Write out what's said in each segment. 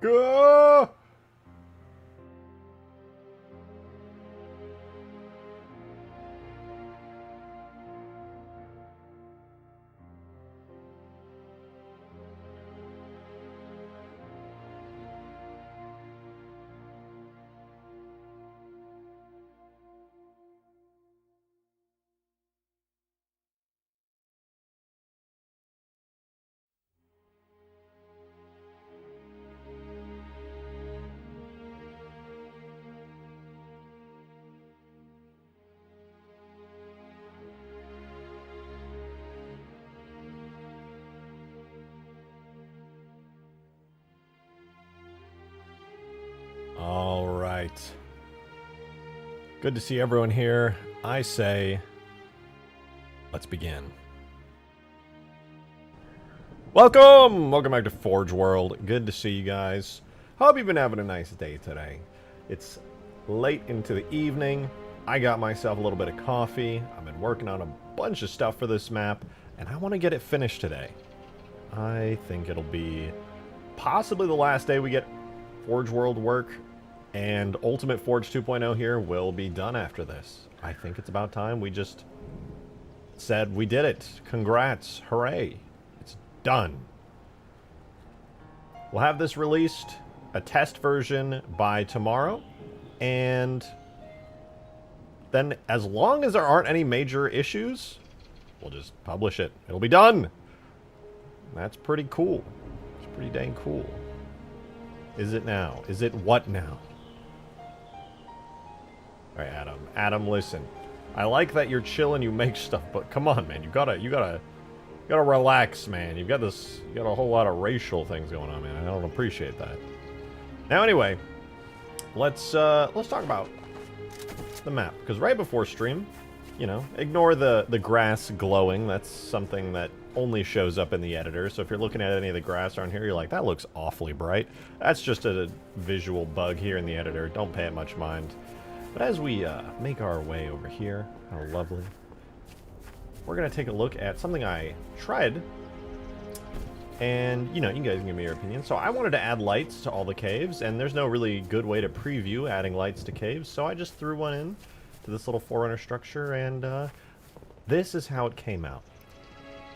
Go! All right. Good to see everyone here. I say, let's begin. Welcome! Welcome back to Forge World. Good to see you guys. Hope you've been having a nice day today. It's late into the evening. I got myself a little bit of coffee. I've been working on a bunch of stuff for this map, and I want to get it finished today. I think it'll be possibly the last day we get Forge World work, and Ultimate Forge 2.0 here will be done after this. I think it's about time we just said we did it. Congrats. Hooray. It's done. We'll have this released, a test version, by tomorrow, and then as long as there aren't any major issues, we'll just publish it. It'll be done. That's pretty cool. It's pretty dang cool. Is it now? Is it what now? All right, Adam. Adam, listen. I like that you're chilling, you make stuff, but come on, man. You gotta relax, man. You got a whole lot of racial things going on, man. I don't appreciate that. Now, anyway, let's talk about the map, because right before stream, you know, ignore the grass glowing. That's something that only shows up in the editor. So if you're looking at any of the grass around here, you're like, that looks awfully bright. That's just a visual bug here in the editor. Don't pay it much mind. But as we make our way over here, how lovely, we're going to take a look at something I tried. And, you know, you guys can give me your opinion. So I wanted to add lights to all the caves, and there's no really good way to preview adding lights to caves. So I just threw one in to this little Forerunner structure, and this is how it came out.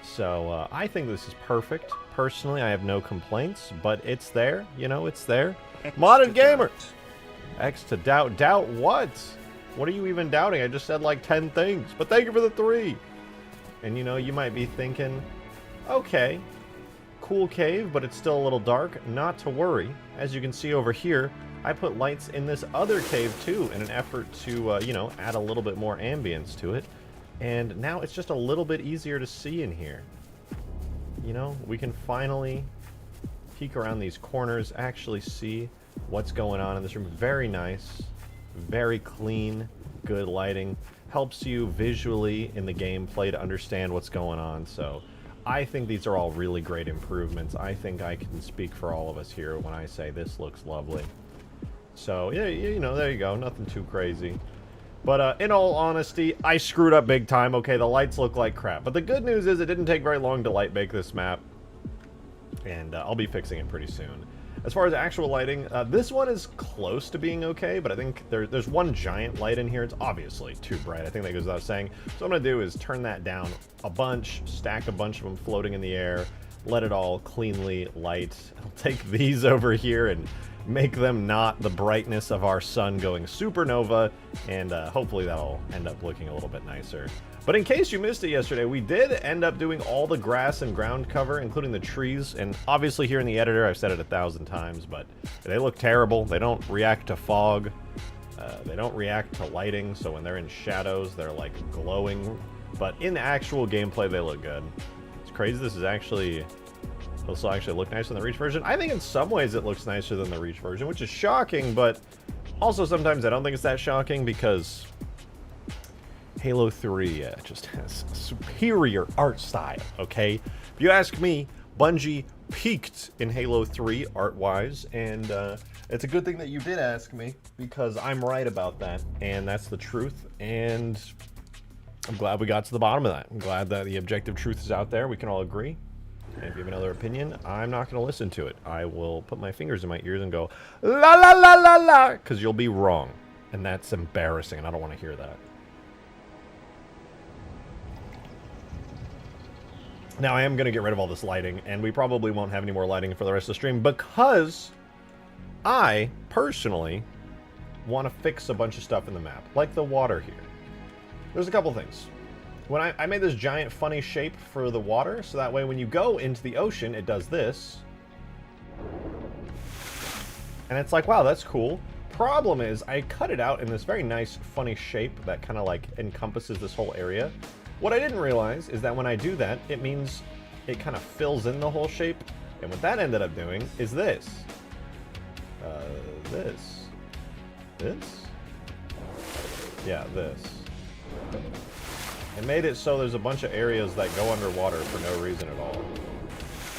So I think this is perfect. Personally, I have no complaints, but it's there. You know, it's there. Modern gamer! X to doubt. Doubt what? What are you even doubting? I just said like 10 things, but thank you for the 3. And you know, you might be thinking, okay, cool cave, but it's still a little dark. Not to worry. As you can see over here, I put lights in this other cave too in an effort to, you know, add a little bit more ambience to it. And now it's just a little bit easier to see in here. You know, we can finally peek around these corners, actually see what's going on in this room. Very nice, very clean, good lighting. Helps you visually in the gameplay to understand what's going on. So I think these are all really great improvements. I think I can speak for all of us here when I say this looks lovely. So yeah, you know, there you go. Nothing too crazy. But in all honesty, I screwed up big time. Okay, the lights look like crap. But the good news is it didn't take very long to light bake this map. And I'll be fixing it pretty soon. As far as actual lighting, this one is close to being okay, but I think there's one giant light in here. It's obviously too bright. I think that goes without saying. So what I'm going to do is turn that down a bunch, stack a bunch of them floating in the air, let it all cleanly light. I'll take these over here and make them not the brightness of our sun going supernova, and hopefully that'll end up looking a little bit nicer. But in case you missed it yesterday, we did end up doing all the grass and ground cover, including the trees, and obviously here in the editor, I've said it 1,000 times, but they look terrible. They don't react to fog. They don't react to lighting, so when they're in shadows, they're like glowing. But in the actual gameplay, they look good. It's crazy. This will actually look nicer than the Reach version. I think in some ways it looks nicer than the Reach version, which is shocking, but also sometimes I don't think it's that shocking because Halo 3 just has superior art style, okay? If you ask me, Bungie peaked in Halo 3 art-wise, and it's a good thing that you did ask me, because I'm right about that, and that's the truth, and I'm glad we got to the bottom of that. I'm glad that the objective truth is out there. We can all agree. And if you have another opinion, I'm not going to listen to it. I will put my fingers in my ears and go, la la la la la, because you'll be wrong. And that's embarrassing, and I don't want to hear that. Now, I am going to get rid of all this lighting, and we probably won't have any more lighting for the rest of the stream, because I, personally, want to fix a bunch of stuff in the map, like the water here. There's a couple things. When I made this giant funny shape for the water, so that way when you go into the ocean, it does this. And it's like, wow, that's cool. Problem is, I cut it out in this very nice, funny shape that kind of like encompasses this whole area. What I didn't realize is that when I do that, it means it kind of fills in the whole shape. And what that ended up doing is this. This? Yeah, this. It made it so there's a bunch of areas that go underwater for no reason at all.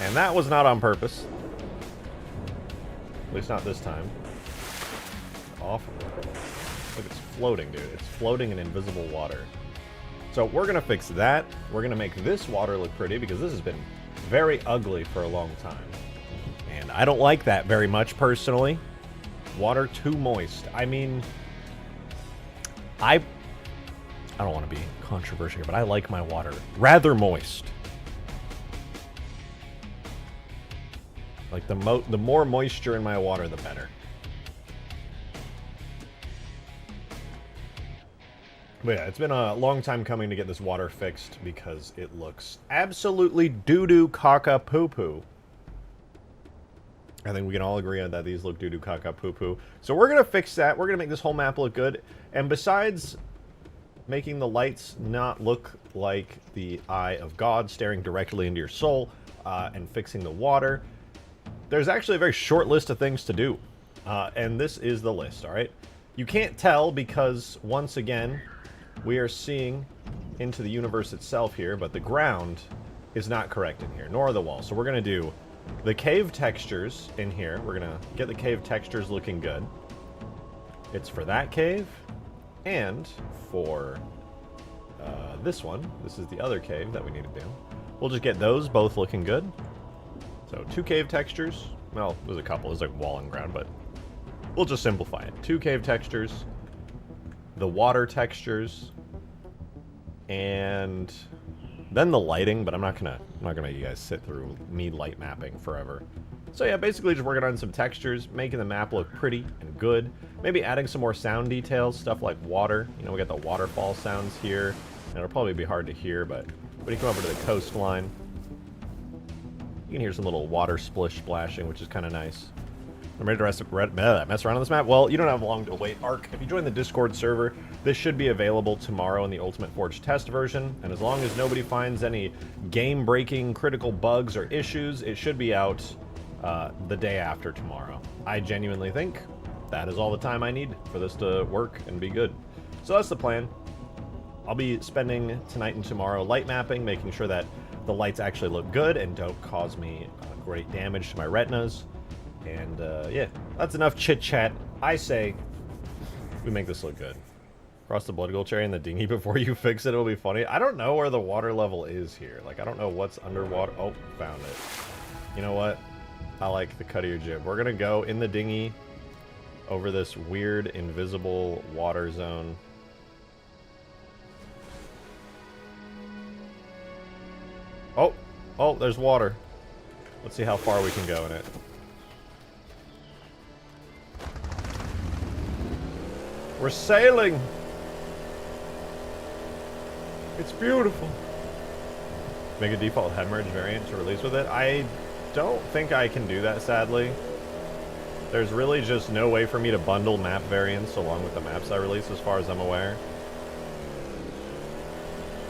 And that was not on purpose. At least not this time. Awful. Look, it's floating, dude. It's floating in invisible water. So we're going to fix that. We're going to make this water look pretty because this has been very ugly for a long time. And I don't like that very much, personally. Water too moist. I mean, I don't want to be controversial, but I like my water rather moist. Like, the more moisture in my water, the better. But yeah, it's been a long time coming to get this water fixed because it looks absolutely doo-doo caca poo-poo. I think we can all agree on that these look doo-doo caca poo-poo. So we're going to fix that. We're going to make this whole map look good. And besides making the lights not look like the eye of God staring directly into your soul, and fixing the water, there's actually a very short list of things to do. And this is the list, alright? You can't tell because, once again, we are seeing into the universe itself here, but the ground is not correct in here, nor the wall. So we're going to do the cave textures in here. We're going to get the cave textures looking good. It's for that cave, and for this one. This is the other cave that we need to do. We'll just get those both looking good. So 2 cave textures. Well, there's a couple. There's like wall and ground, but we'll just simplify it. 2 cave textures, the water textures, and then the lighting, but I'm not gonna make you guys sit through me light mapping forever. So yeah, basically just working on some textures, making the map look pretty and good. Maybe adding some more sound details, stuff like water. You know, we got the waterfall sounds here. And it'll probably be hard to hear, but when you come over to the coastline, you can hear some little water splashing, which is kind of nice. I'm ready to mess around on this map. Well, you don't have long to wait. Ark, if you join the Discord server, this should be available tomorrow in the Ultimate Forge test version. And as long as nobody finds any game-breaking critical bugs or issues, it should be out the day after tomorrow. I genuinely think that is all the time I need for this to work and be good. So that's the plan. I'll be spending tonight and tomorrow light mapping, making sure that the lights actually look good and don't cause me great damage to my retinas. And yeah, that's enough chit-chat. I say we make this look good. Cross the blood gold cherry in the dinghy before you fix it. It'll be funny. I don't know where the water level is here. Like, I don't know what's underwater. Oh, found it. You know what? I like the cut of your jib. We're going to go in the dinghy over this weird invisible water zone. Oh, there's water. Let's see how far we can go in it. We're sailing! It's beautiful! Make a default hemorrhage variant to release with it? I don't think I can do that, sadly. There's really just no way for me to bundle map variants along with the maps I release, as far as I'm aware.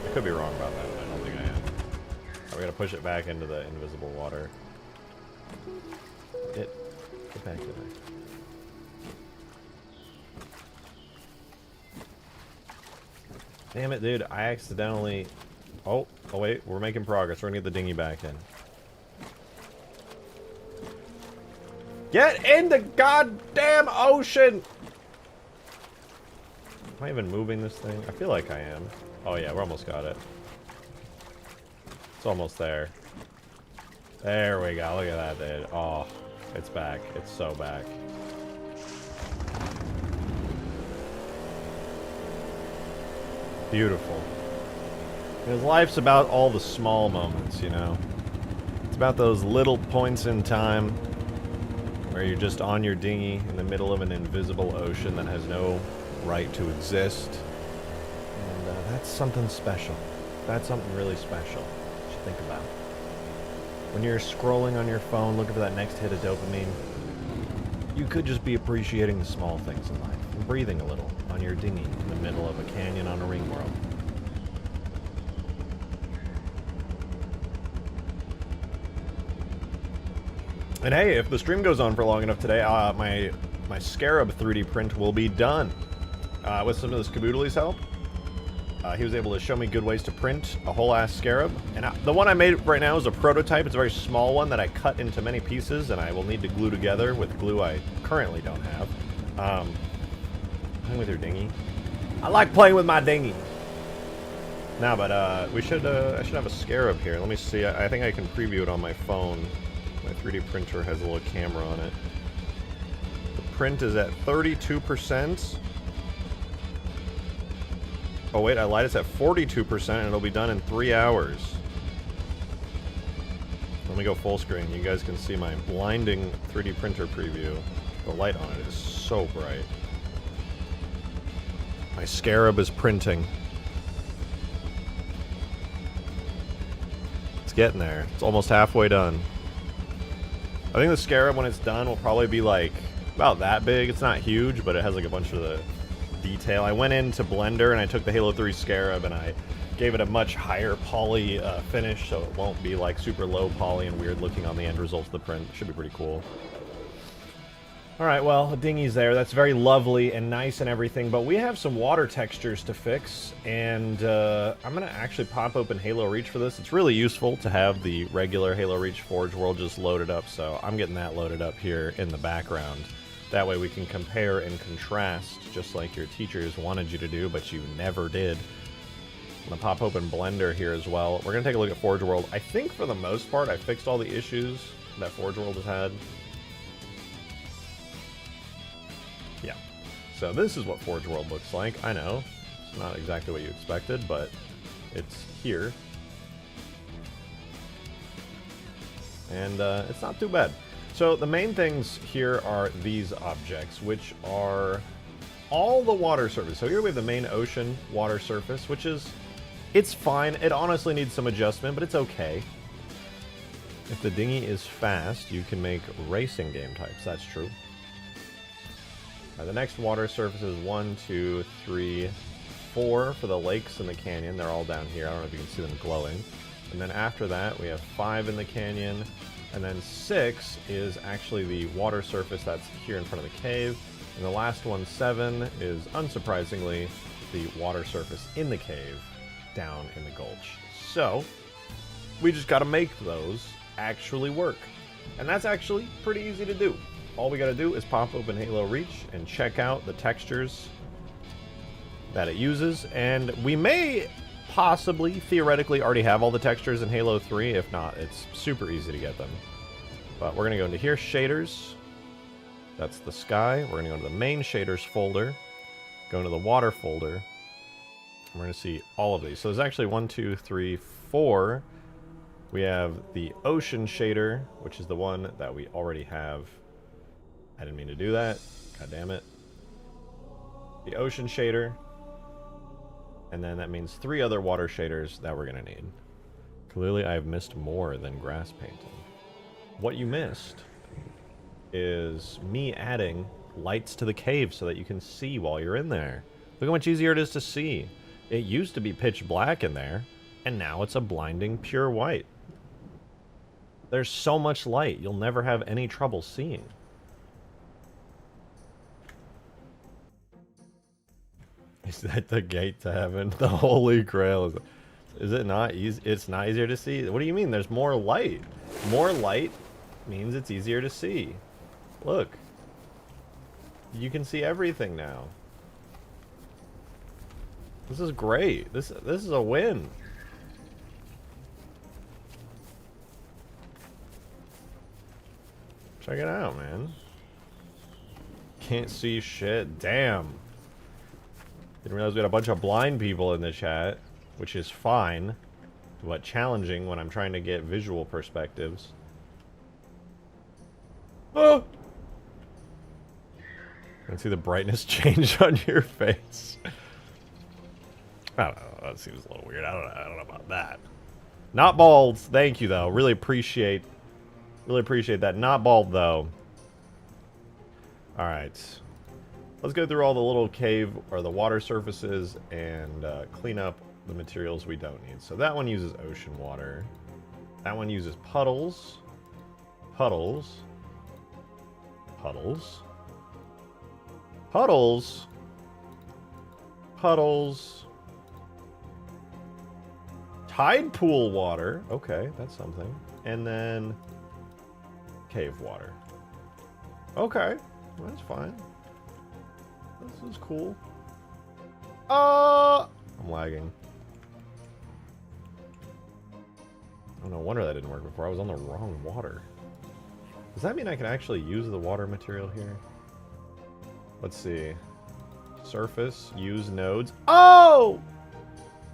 I could be wrong about that, but I don't think I am. We gotta push it back into the invisible water. Get back to there. Damn it, dude. I accidentally... Oh, wait. We're making progress. We're gonna get the dinghy back in. Get in the goddamn ocean! Am I even moving this thing? I feel like I am. Oh, yeah. We almost got it. It's almost there. There we go. Look at that, dude. Oh, it's back. It's so back. Beautiful. Because life's about all the small moments, you know? It's about those little points in time where you're just on your dinghy in the middle of an invisible ocean that has no right to exist. And that's something special. That's something really special. You should think about. When you're scrolling on your phone looking for that next hit of dopamine, you could just be appreciating the small things in life and breathing a little on your dinghy in the middle of a canyon on a ring world. And hey, if the stream goes on for long enough today, my Scarab 3D print will be done. With some of the Skaboodley's help. He was able to show me good ways to print a whole ass Scarab. And the one I made right now is a prototype. It's a very small one that I cut into many pieces, and I will need to glue together with glue I currently don't have. Playing with your dinghy. I like playing with my dinghy. No, but I should have a Scarab here. Let me see. I think I can preview it on my phone. My 3D printer has a little camera on it. The print is at 32%. Oh wait, I lied, it's at 42% and it'll be done in 3 hours. Let me go full screen. You guys can see my blinding 3D printer preview. The light on it is so bright. My Scarab is printing. It's getting there. It's almost halfway done. I think the Scarab, when it's done, will probably be like about that big. It's not huge, but it has like a bunch of the detail. I went into Blender and I took the Halo 3 Scarab and I gave it a much higher poly finish, so it won't be like super low poly and weird looking on the end results of the print. Should be pretty cool. Alright, well, the dinghy's there. That's very lovely and nice and everything, but we have some water textures to fix, and I'm going to actually pop open Halo Reach for this. It's really useful to have the regular Halo Reach Forge World just loaded up, so I'm getting that loaded up here in the background. That way we can compare and contrast, just like your teachers wanted you to do, but you never did. I'm going to pop open Blender here as well. We're going to take a look at Forge World. I think for the most part I fixed all the issues that Forge World has had. Yeah. So this is what Forge World looks like. I know, it's not exactly what you expected, but it's here. And it's not too bad. So the main things here are these objects, which are all the water surface. So here we have the main ocean water surface, which is, it's fine. It honestly needs some adjustment, but it's okay. If the dinghy is fast, you can make racing game types. That's true. The next water surface is 1, 2, 3, 4 for the lakes and the canyon. They're all down here. I don't know if you can see them glowing. And then after that, we have 5 in the canyon. And then 6 is actually the water surface that's here in front of the cave. And the last one, 7, is unsurprisingly the water surface in the cave down in the gulch. So we just got to make those actually work. And that's actually pretty easy to do. All we got to do is pop open Halo Reach and check out the textures that it uses. And we may possibly, theoretically, already have all the textures in Halo 3. If not, it's super easy to get them. But we're going to go into here, Shaders. That's the sky. We're going to go to the main Shaders folder. Go into the Water folder. And we're going to see all of these. So there's actually 1, 2, 3, 4. We have the Ocean Shader, which is the one that we already have. I didn't mean to do that. God damn it. The Ocean Shader. And then that means 3 other water shaders that we're going to need. Clearly I have missed more than grass painting. What you missed is me adding lights to the cave so that you can see while you're in there. Look how much easier it is to see. It used to be pitch black in there, and now it's a blinding pure white. There's so much light, you'll never have any trouble seeing. Is that the gate to heaven? The Holy Grail. Is it not easy? It's not easier to see? What do you mean? There's more light. More light means it's easier to see. Look. You can see everything now. This is great. This is a win. Check it out, man. Can't see shit. Damn. Didn't realize we had a bunch of blind people in the chat, which is fine, but challenging when I'm trying to get visual perspectives. Oh! I can see the brightness change on your face. I don't know. That seems a little weird. I don't know about that. Not bald. Thank you, though. Really appreciate that. Not bald, though. All right. Let's go through all the little cave or the water surfaces and clean up the materials we don't need. So that one uses ocean water. That one uses puddles. Puddles. Puddles. Puddles. Puddles. Tide pool water. Okay, that's something. And then cave water. Okay, that's fine. This is cool. I'm lagging. Oh, no wonder that didn't work before. I was on the wrong water. Does that mean I can actually use the water material here? Let's see. Surface, use nodes. Oh!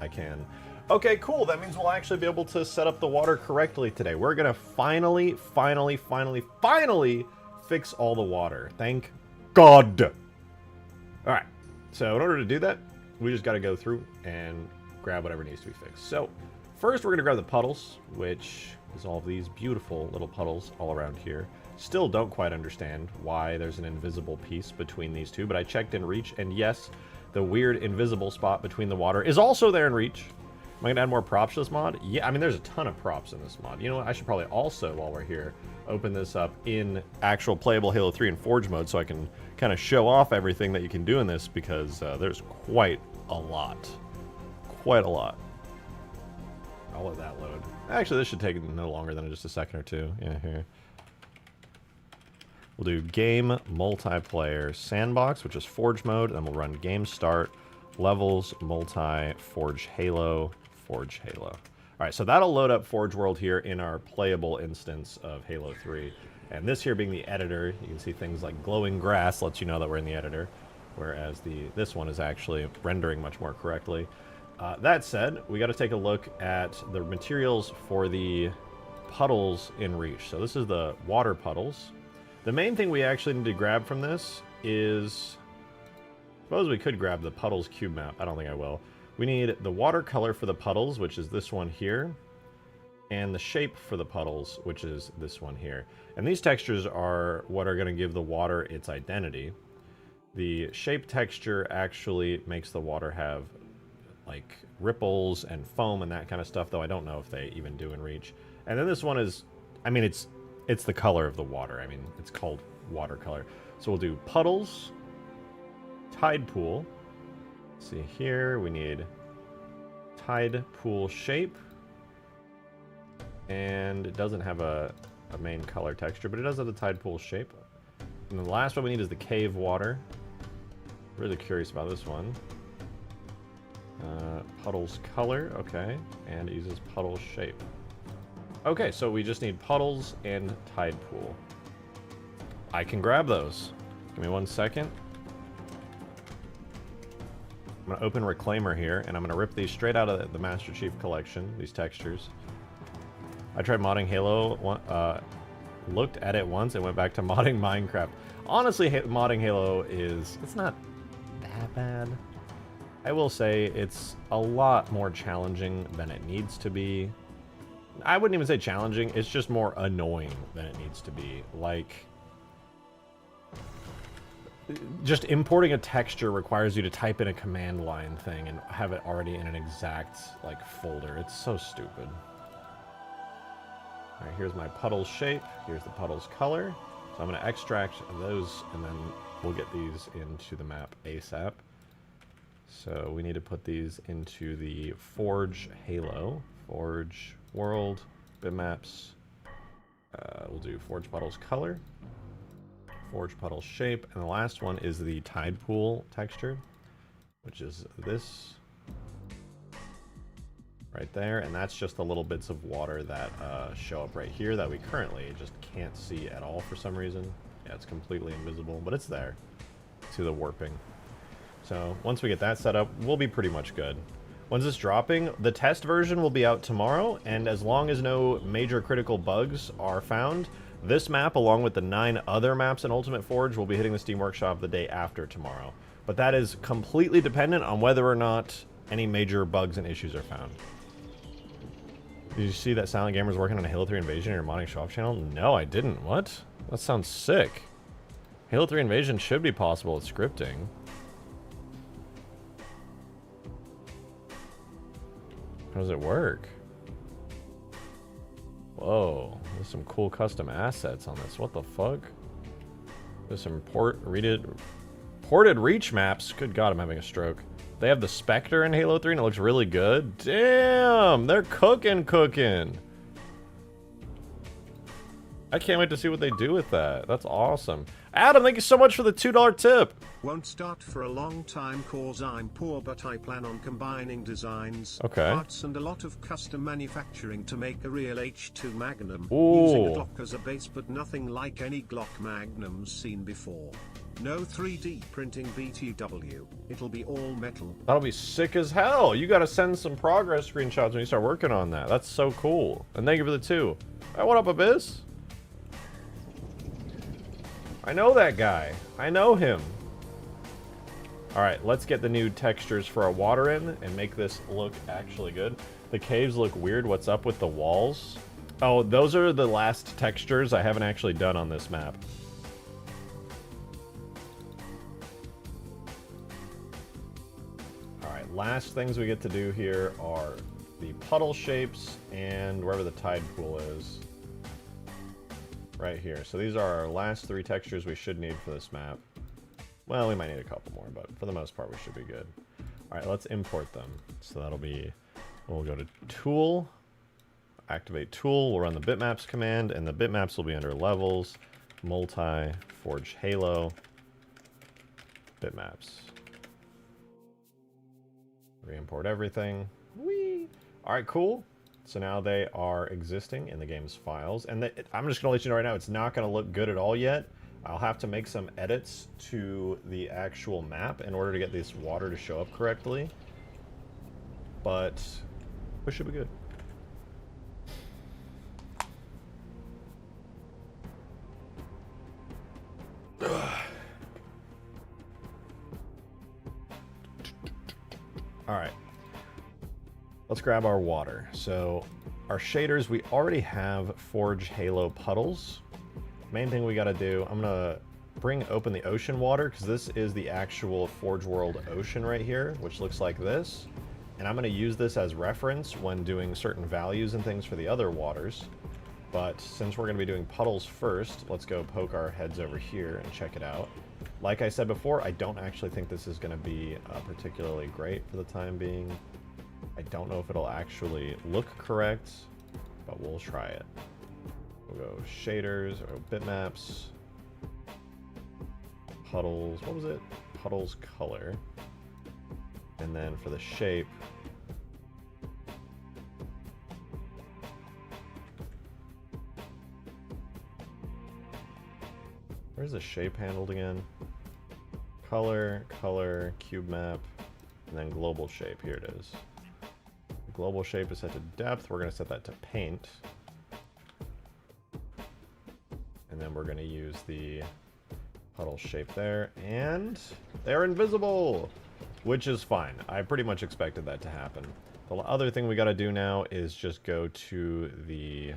I can. Okay, cool. That means we'll actually be able to set up the water correctly today. We're gonna finally fix all the water. Thank God. Alright, so in order to do that, we just gotta go through and grab whatever needs to be fixed. So, first we're gonna grab the puddles, which is all of these beautiful little puddles all around here. Still don't quite understand why there's an invisible piece between these two, but I checked in Reach, and yes, the weird invisible spot between the water is also there in Reach. Am I gonna add more props to this mod? Yeah, I mean, there's a ton of props in this mod. You know what? I should probably also, while we're here, open this up in actual playable Halo 3 and Forge mode so I can kind of show off everything that you can do in this, because there's quite a lot. Quite a lot. I'll let that load. Actually, this should take no longer than just a second or two. Yeah, here. We'll do game multiplayer sandbox, which is Forge mode, and then we'll run game start, levels, multi, Forge Halo, Forge Halo. All right, so that'll load up Forge World here in our playable instance of Halo 3. And this here being the editor, you can see things like glowing grass lets you know that we're in the editor, whereas this one is actually rendering much more correctly. That said, we got to take a look at the materials for the puddles in Reach. So this is the water puddles. The main thing we actually need to grab from this is, I suppose we could grab the puddles cube map. I don't think I will. We need the watercolor for the puddles, which is this one here, and the shape for the puddles, which is this one here. And these textures are what are going to give the water its identity. The shape texture actually makes the water have like ripples and foam and that kind of stuff, though I don't know if they even do in Reach. And then this one is, I mean, it's the color of the water. I mean, it's called watercolor. So we'll do puddles, tide pool. Let's see here, we need tide pool shape. And it doesn't have a main color texture, but it does have the tide pool shape. And the last one we need is the cave water. Really curious about this one. Puddles color, okay, and it uses puddle shape. Okay, so we just need puddles and tide pool. I can grab those. Give me 1 second. I'm going to open Reclaimer here, and I'm going to rip these straight out of the Master Chief Collection, these textures. I tried modding Halo, looked at it once, and went back to modding Minecraft. Honestly, modding Halo it's not that bad. I will say it's a lot more challenging than it needs to be. I wouldn't even say challenging, it's just more annoying than it needs to be. Like, just importing a texture requires you to type in a command line thing and have it already in an exact, like, folder. It's so stupid. Alright, here's my puddle shape. Here's the puddle's color. So I'm going to extract those, and then we'll get these into the map ASAP. So we need to put these into the Forge Halo. Forge World, bitmaps. We'll do Forge Puddles color, Forge Puddle shape, and the last one is the tide pool texture, which is this. right there, and that's just the little bits of water that show up right here that we currently just can't see at all for some reason. Yeah, it's completely invisible, but it's there to the warping. So once we get that set up, we'll be pretty much good. When's this dropping? The test version will be out tomorrow, and as long as no major critical bugs are found, this map, along with the 9 other maps in Ultimate Forge, will be hitting the Steam Workshop the day after tomorrow. But that is completely dependent on whether or not any major bugs and issues are found. Did you see that Silent Gamer's working on a Halo 3 Invasion in your modding shop channel? No, I didn't. What? That sounds sick. Halo 3 Invasion should be possible with scripting. How does it work? Whoa, there's some cool custom assets on this. What the fuck? There's some ported reach maps. Good God, I'm having a stroke. They have the Spectre in Halo 3 and it looks really good. Damn, they're cooking. I can't wait to see what they do with that. That's awesome. Adam, thank you so much for the $2 tip. Won't start for a long time cause I'm poor, but I plan on combining designs, okay, parts and a lot of custom manufacturing to make a real H2 Magnum. Ooh. Using a Glock as a base, but nothing like any Glock Magnums seen before. No 3D printing BTW. It'll be all metal. That'll be sick as hell. You gotta send some progress screenshots when you start working on that. That's so cool. And thank you for the 2. Hey, what up, Abyss? I know that guy. I know him. Alright, let's get the new textures for our water in and make this look actually good. The caves look weird. What's up with the walls? Oh, those are the last textures I haven't actually done on this map. Alright, last things we get to do here are the puddle shapes and wherever the tide pool is. Right here. So these are our last 3 textures we should need for this map. Well, we might need a couple more, but for the most part we should be good. Alright, let's import them. So that'll be, we'll go to Tool, activate Tool, we'll run the bitmaps command, and the bitmaps will be under Levels, Multi, Forge Halo, bitmaps. Re-import everything. Whee! Alright, cool. So now they are existing in the game's files, and I'm just going to let you know right now, it's not going to look good at all yet. I'll have to make some edits to the actual map in order to get this water to show up correctly, but it should be good. Alright. Let's grab our water. So, our shaders, we already have Forge Halo puddles. Main thing we gotta do, I'm gonna open the ocean water, because this is the actual Forge World ocean right here, which looks like this. And I'm gonna use this as reference when doing certain values and things for the other waters. But since we're gonna be doing puddles first, let's go poke our heads over here and check it out. Like I said before, I don't actually think this is gonna be particularly great for the time being. I don't know if it'll actually look correct, but we'll try it. We'll go shaders or bitmaps, puddles, what was it? Puddles color. And then for the shape, where's the shape handled again? Color, color, cube map, and then global shape. Here it is. The global shape is set to depth. We're going to set that to paint. And then we're going to use the puddle shape there. And they're invisible, which is fine. I pretty much expected that to happen. The other thing we got to do now is just go to the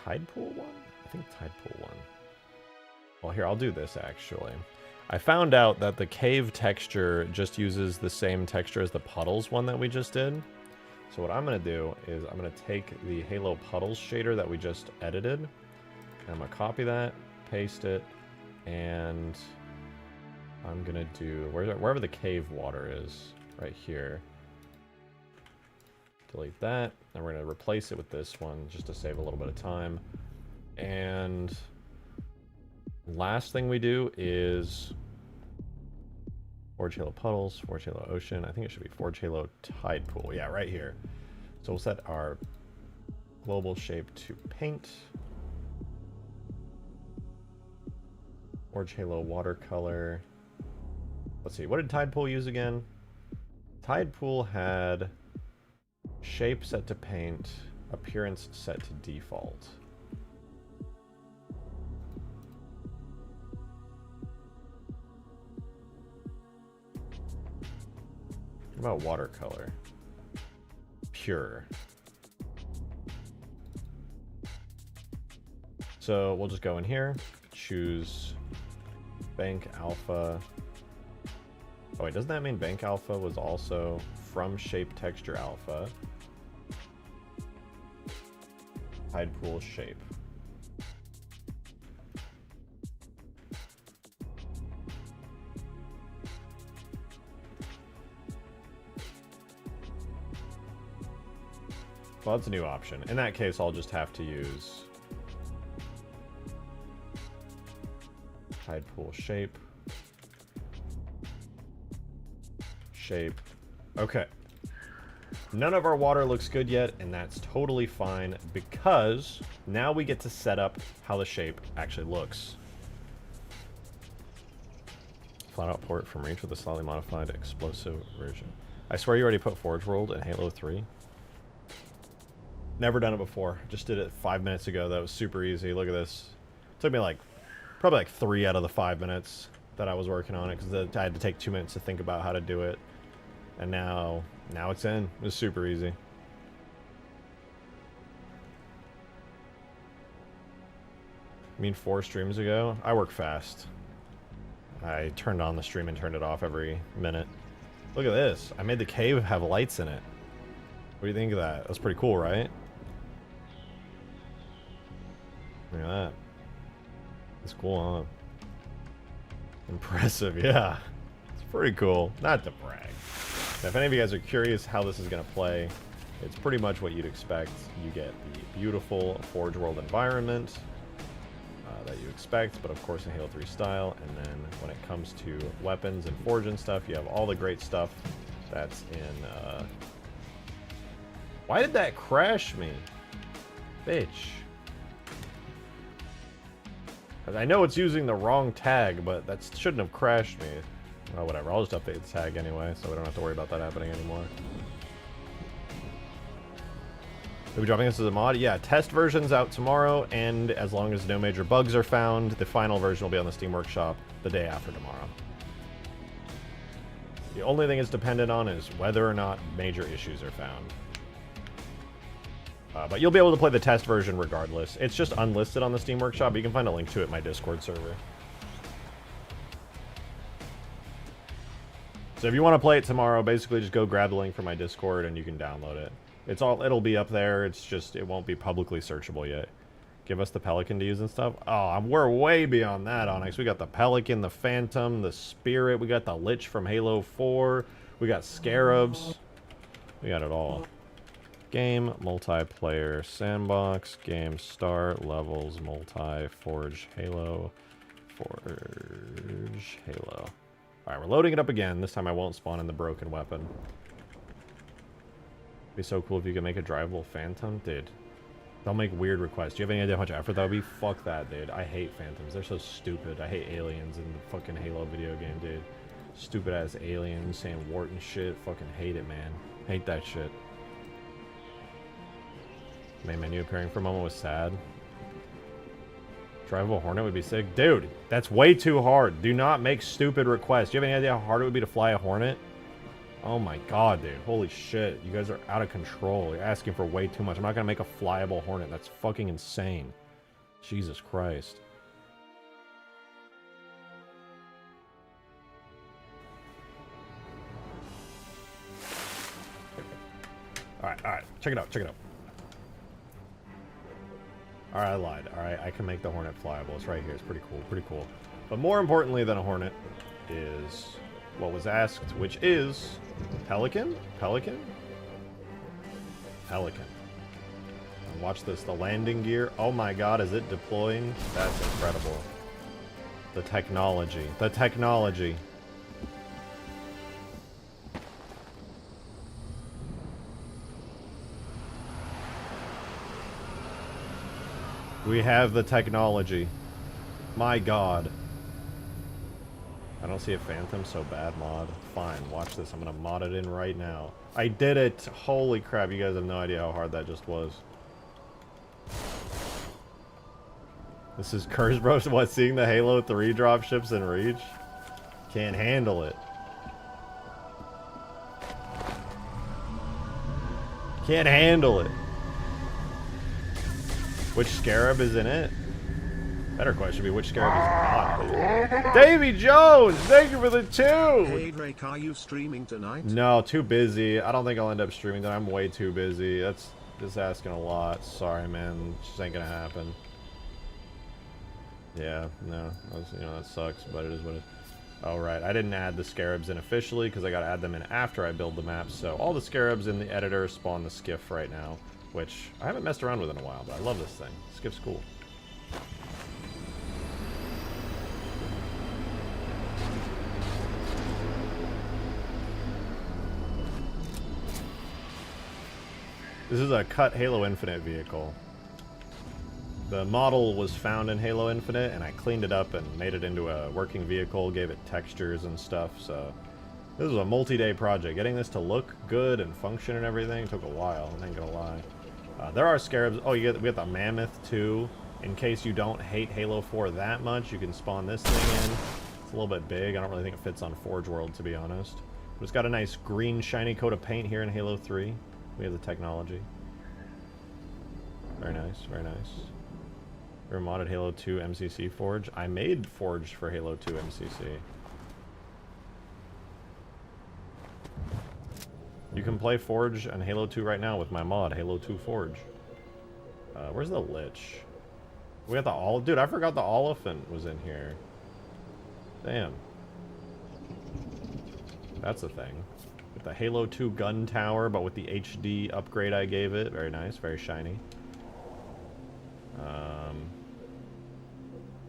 tide pool one? I think tide pool one. Well, here, I'll do this, actually. I found out that the cave texture just uses the same texture as the puddles one that we just did. So what I'm going to do is I'm going to take the Halo Puddles shader that we just edited, and I'm going to copy that, paste it, and I'm going to do, wherever the cave water is, right here. Delete that, and we're going to replace it with this one just to save a little bit of time. And last thing we do is Forge Halo Puddles, Forge Halo Ocean. I think it should be Forge Halo Tide Pool. Yeah, right here. So we'll set our global shape to paint. Forge Halo Watercolor. Let's see, what did Tide Pool use again? Tide Pool had shape set to paint, appearance set to default. What about watercolor? Pure. So we'll just go in here, choose Bank Alpha. Oh wait, doesn't that mean Bank Alpha was also from Shape Texture Alpha? Tide Pool Shape. Well, that's a new option. In that case, I'll just have to use Tide Pool Shape. Shape. Okay. None of our water looks good yet, and that's totally fine because now we get to set up how the shape actually looks. Flat out port from Reach with a slightly modified explosive version. I swear you already put Forge World in Halo 3. Never done it before. Just did it 5 minutes ago. That was super easy. Look at this. Took me like probably like 3 out of the 5 minutes that I was working on it because I had to take 2 minutes to think about how to do it. And now it's in. It was super easy. I mean, 4 streams ago, I work fast. I turned on the stream and turned it off every minute. Look at this. I made the cave have lights in it. What do you think of that? That's pretty cool, right? Look at that. It's cool, huh? Impressive, yeah. It's pretty cool. Not to brag. Now, if any of you guys are curious how this is going to play, it's pretty much what you'd expect. You get the beautiful Forge World environment that you expect, but of course in Halo 3 style. And then when it comes to weapons and Forge and stuff, you have all the great stuff that's in... Why did that crash me? Bitch. I know it's using the wrong tag, but that shouldn't have crashed me. Oh, whatever. I'll just update the tag anyway, so we don't have to worry about that happening anymore. Are we dropping this as a mod? Yeah, test version's out tomorrow, and as long as no major bugs are found, the final version will be on the Steam Workshop the day after tomorrow. The only thing it's dependent on is whether or not major issues are found. But you'll be able to play the test version regardless. It's just unlisted on the Steam Workshop, but you can find a link to it in my Discord server. So if you want to play it tomorrow, basically just go grab the link from my Discord and you can download it. It'll be up there, it's just, it won't be publicly searchable yet. Give us the Pelican to use and stuff. Oh, we're way beyond that, Onyx. We got the Pelican, the Phantom, the Spirit, we got the Lich from Halo 4, we got Scarabs. We got it all. Game, multiplayer, sandbox, game, start, levels, multi, Forge, Halo, Forge, Halo. Alright, we're loading it up again. This time I won't spawn in the broken weapon. It'd be so cool if you could make a drivable Phantom. Dude, they'll make weird requests. Do you have any idea how much effort that would be? Fuck that, dude. I hate Phantoms. They're so stupid. I hate aliens in the fucking Halo video game, dude. Stupid ass aliens saying wart and shit. Fucking hate it, man. Hate that shit. Main menu appearing for a moment was sad. Drivable Hornet would be sick. Dude, that's way too hard. Do not make stupid requests. Do you have any idea how hard it would be to fly a Hornet? Oh my god, dude. Holy shit. You guys are out of control. You're asking for way too much. I'm not going to make a flyable Hornet. That's fucking insane. Jesus Christ. Alright. Check it out. Alright, I lied. Alright, I can make the Hornet flyable. It's right here. It's pretty cool. But more importantly than a Hornet is what was asked, which is Pelican? And watch this. The landing gear. Oh my god, is it deploying? That's incredible. The technology. We have the technology. My god. I don't see a Phantom so bad mod. Fine, watch this. I'm gonna mod it in right now. I did it! Holy crap, you guys have no idea how hard that just was. This is Curse Bros. What, seeing the Halo 3 dropships in Reach? Can't handle it. Can't handle it. Which Scarab is in it? Better question would be which Scarab is not. Davy Jones, thank you for the 2! Hey Drake, are you streaming tonight? No, too busy. I don't think I'll end up streaming tonight. I'm way too busy. That's just asking a lot. Sorry, man. Just ain't gonna happen. Yeah, no. You know, that sucks, but it is what it is. Oh, right. I didn't add the Scarabs in officially because I gotta add them in after I build the map. So all the Scarabs in the editor spawn the skiff right now, which I haven't messed around with in a while, but I love this thing. Skiff's cool. This is a cut Halo Infinite vehicle. The model was found in Halo Infinite, and I cleaned it up and made it into a working vehicle, gave it textures and stuff, so... This was a multi-day project. Getting this to look good and function and everything took a while, I ain't gonna lie. There are Scarabs. Oh, we get the Mammoth, too. In case you don't hate Halo 4 that much, you can spawn this thing in. It's a little bit big. I don't really think it fits on Forge World, to be honest. But it's got a nice green, shiny coat of paint here in Halo 3. We have the technology. Very nice, very nice. Ever modded Halo 2 MCC Forge? I made Forge for Halo 2 MCC. You can play Forge and Halo 2 right now with my mod, Halo 2 Forge. Where's the Lich? We got the Olive. Dude, I forgot the Oliphant was in here. Damn. That's a thing. With the Halo 2 gun tower, but with the HD upgrade I gave it. Very nice, very shiny.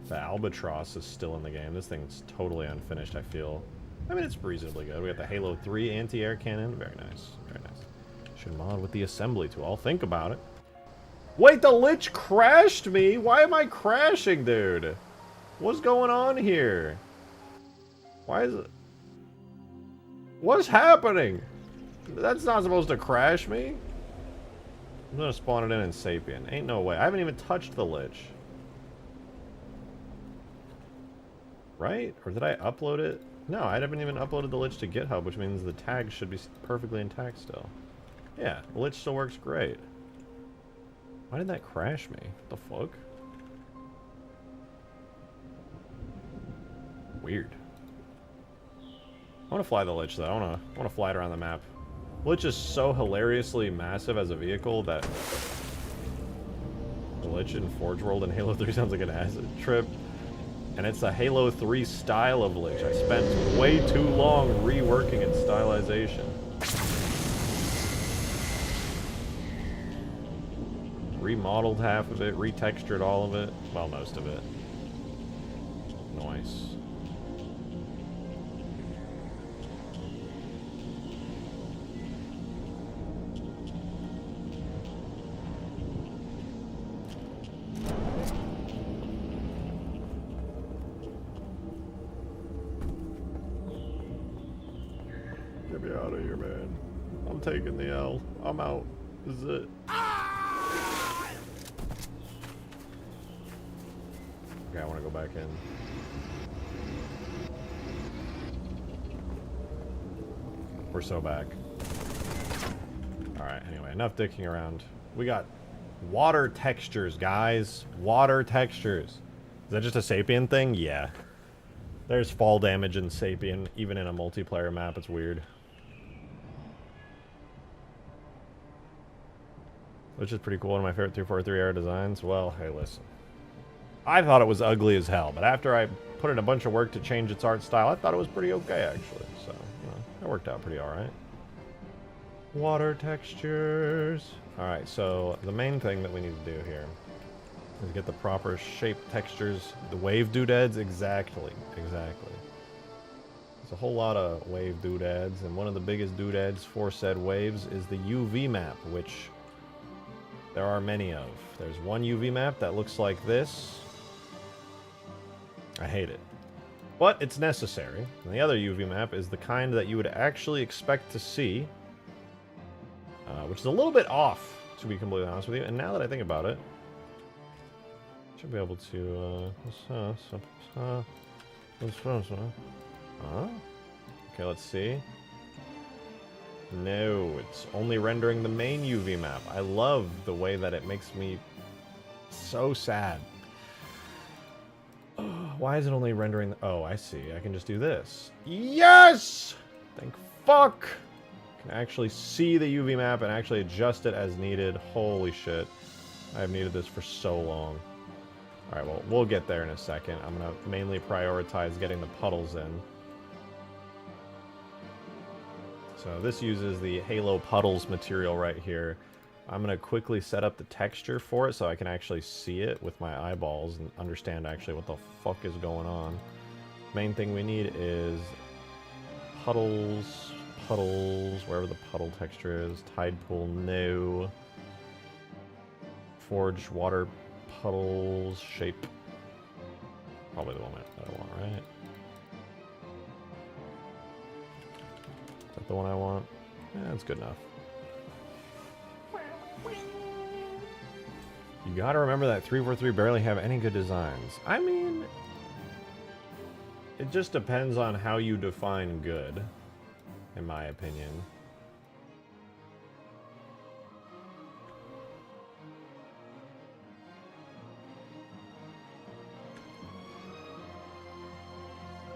The Albatross is still in the game. This thing's totally unfinished, I feel. I mean, it's reasonably good. We got the Halo 3 anti-air cannon. Very nice, very nice. Should mod with the assembly tool. I'll think about it. Wait, the Lich crashed me? Why am I crashing, dude? What's going on here? Why is it... What's happening? That's not supposed to crash me. I'm gonna spawn it in Sapien. Ain't no way. I haven't even touched the Lich. Right? Or did I upload it? No, I haven't even uploaded the Lich to GitHub, which means the tag should be perfectly intact still. Yeah, the Lich still works great. Why did that crash me? What the fuck? Weird. I want to fly the Lich, though. I want to fly it around the map. Lich is so hilariously massive as a vehicle that... The Lich in Forge World and Halo 3 sounds like an acid trip. And it's a Halo 3 style of Lich. I spent way too long reworking its stylization. Remodeled half of it, retextured all of it. Well, most of it. Nice. Get me out of here, man. I'm taking the L. I'm out. This is it. Okay, I want to go back in. We're so back. Alright, anyway, enough dicking around. We got water textures, guys. Water textures. Is that just a Sapien thing? Yeah. There's fall damage in Sapien, even in a multiplayer map. It's weird. Which is pretty cool. One of my favorite 343 era designs. Well, hey, listen. I thought it was ugly as hell, but after I put in a bunch of work to change its art style, I thought it was pretty okay, actually. So, you know, it worked out pretty alright. Water textures. Alright, so the main thing that we need to do here is get the proper shape textures. The wave doodads, exactly. Exactly. There's a whole lot of wave doodads, and one of the biggest doodads for said waves is the UV map, which there are many of. There's one UV map that looks like this. I hate it. But it's necessary. And the other UV map is the kind that you would actually expect to see. Which is a little bit off, to be completely honest with you. And now that I think about it, should be able to... Okay, let's see. No, it's only rendering the main UV map. I love the way that it makes me so sad. Why is it only rendering the... Oh, I see. I can just do this. Yes! Thank fuck! I can actually see the UV map and actually adjust it as needed. Holy shit. I have needed this for so long. Alright, well, we'll get there in a second. I'm going to mainly prioritize getting the puddles in. So this uses the Halo Puddles material right here. I'm going to quickly set up the texture for it so I can actually see it with my eyeballs and understand actually what the fuck is going on. Main thing we need is puddles, wherever the puddle texture is. Tide pool, no. Forge, water, puddles, shape. Probably the one that I want, right? Is that the one I want? Yeah, that's good enough. You gotta remember that 343 barely have any good designs. I mean, it just depends on how you define good, in my opinion.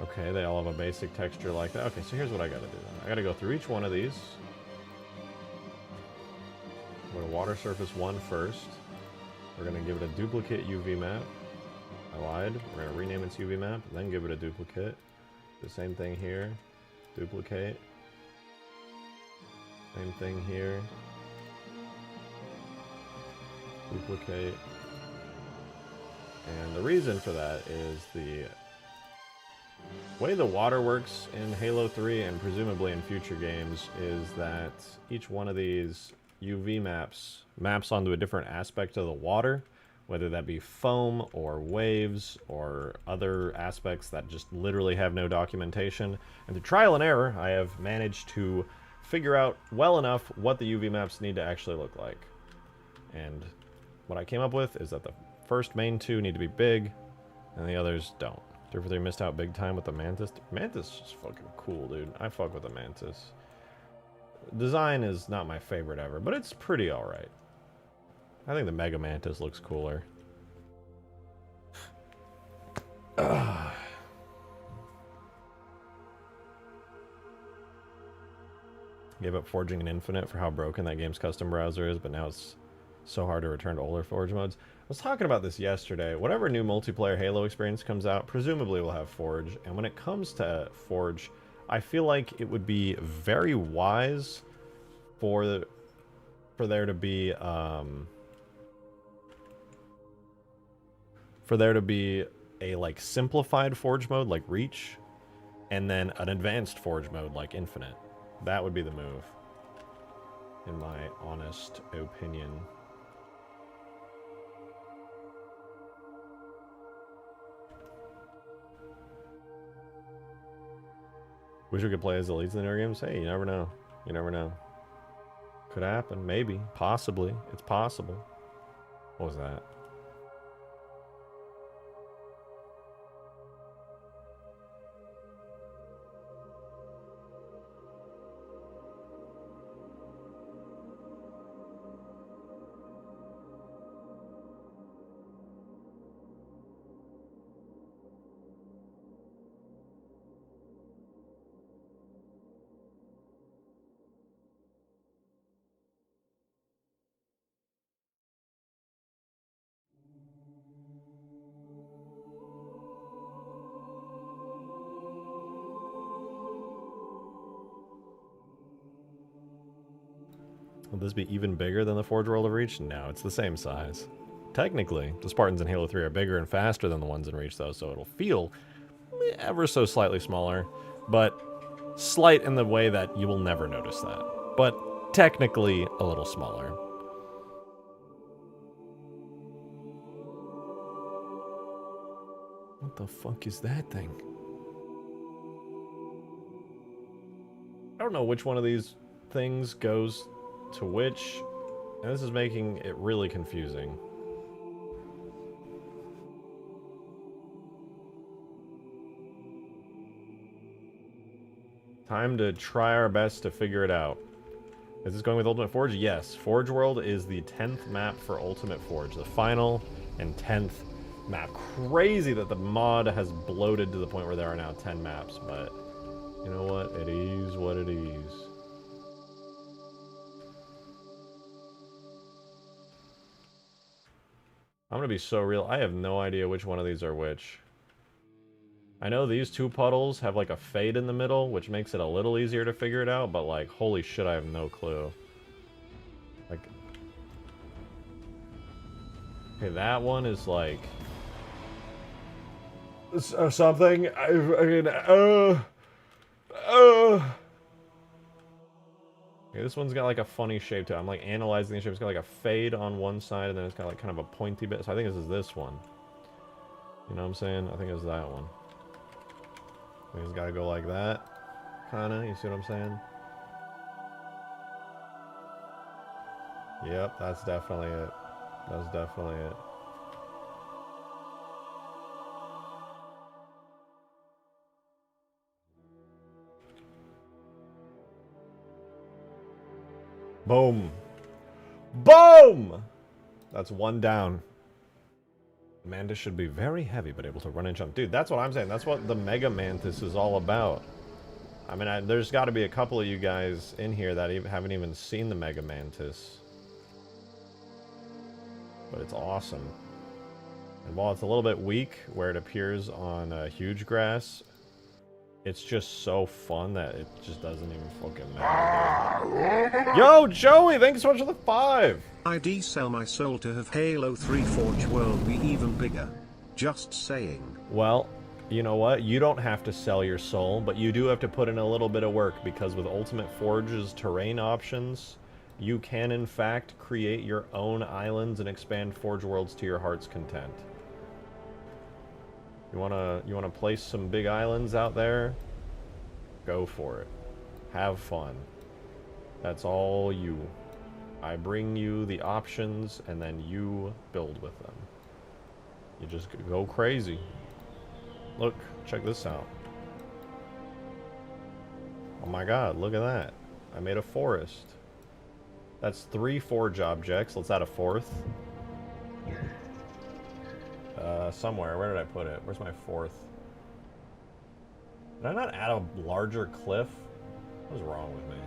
Okay, they all have a basic texture like that. Okay, so here's what I gotta do then. I gotta go through each one of these. Go to water surface 1 first. We're gonna give it a duplicate UV map. I lied. We're gonna rename its UV map, then give it a duplicate. The same thing here. Duplicate. Same thing here. Duplicate. And the reason for that is the way the water works in Halo 3 and presumably in future games is that each one of these UV maps onto a different aspect of the water, whether that be foam or waves or other aspects that just literally have no documentation. And through trial and error, I have managed to figure out well enough what the UV maps need to actually look like. And what I came up with is that the first main two need to be big, and the others don't. 343 missed out big time with the Mantis. Mantis is fucking cool, dude. I fuck with the Mantis. Design is not my favorite ever, but it's pretty alright. I think the Mega Mantis looks cooler. Gave up forging an Infinite for how broken that game's custom browser is, but now it's so hard to return to older Forge modes. I was talking about this yesterday. Whatever new multiplayer Halo experience comes out, presumably will have Forge. And when it comes to Forge, I feel like it would be very wise for there to be a like simplified Forge mode like Reach, and then an advanced Forge mode like Infinite. That would be the move, in my honest opinion. Wish we could play as elites in the newer games. Hey, you never know. You never know. Could happen. Maybe. Possibly. It's possible. What was that? Will this be even bigger than the Forge World of Reach? No, it's the same size. Technically, the Spartans in Halo 3 are bigger and faster than the ones in Reach, though, so it'll feel ever so slightly smaller, but slight in the way that you will never notice that. But technically, a little smaller. What the fuck is that thing? I don't know which one of these things goes to which, and this is making it really confusing. Time to try our best to figure it out. Is this going with Ultimate Forge? Yes. Forge World is the 10th map for Ultimate Forge. The final and 10th map. Crazy that the mod has bloated to the point where there are now 10 maps, but you know what? It is what it is. I'm gonna be so real. I have no idea which one of these are which. I know these two puddles have like a fade in the middle, which makes it a little easier to figure it out, but like, holy shit, I have no clue. Like, okay, that one is like something. I mean, okay, this one's got like a funny shape to it. I'm like analyzing the shape. It's got like a fade on one side, and then it's got like kind of a pointy bit. So I think this is this one. You know what I'm saying? I think it's that one. I think it's gotta go like that. Kinda, you see what I'm saying? Yep, that's definitely it. That's definitely it. Boom. Boom! That's one down. Mantis should be very heavy, but able to run and jump. Dude, that's what I'm saying. That's what the Mega Mantis is all about. I mean, there's got to be a couple of you guys in here that haven't even seen the Mega Mantis. But it's awesome. And while it's a little bit weak where it appears on huge grass, it's just so fun that it just doesn't even fucking matter. Yo, Joey, thanks so much for the 5. I'd sell my soul to have Halo 3 Forge World be even bigger. Just saying. Well, you know what? You don't have to sell your soul, but you do have to put in a little bit of work, because with Ultimate Forge's terrain options, you can in fact create your own islands and expand Forge Worlds to your heart's content. You wanna place some big islands out there? Go for it. Have fun. That's all you. I bring you the options, and then you build with them. You just go crazy. Look, check this out. Oh my god, look at that. I made a forest. That's 3 forge objects. Let's add a 4th. Somewhere. Where did I put it? Where's my 4th? Did I not add a larger cliff? What was wrong with me?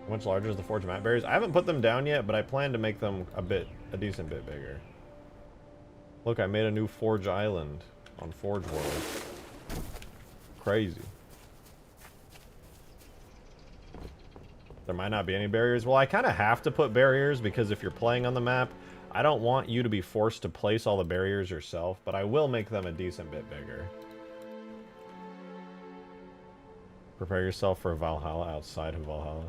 How much larger is the forge map barriers? I haven't put them down yet, but I plan to make them a decent bit bigger. Look, I made a new forge island on Forge World. Crazy. There might not be any barriers. Well, I kind of have to put barriers, because if you're playing on the map, I don't want you to be forced to place all the barriers yourself, but I will make them a decent bit bigger. Prepare yourself for Valhalla outside of Valhalla.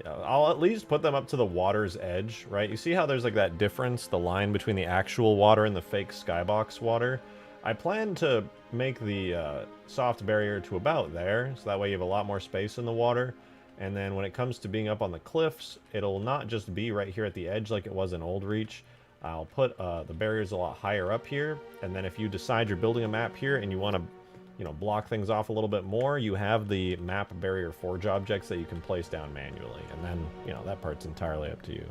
Yeah, I'll at least put them up to the water's edge, right? You see how there's like that difference, the line between the actual water and the fake skybox water? I plan to make the soft barrier to about there, so that way you have a lot more space in the water. And then when it comes to being up on the cliffs, it'll not just be right here at the edge like it was in Old Reach. I'll put the barriers a lot higher up here, and then if you decide you're building a map here and you want to, you know, block things off a little bit more, you have the map barrier forge objects that you can place down manually, and then, you know, that part's entirely up to you.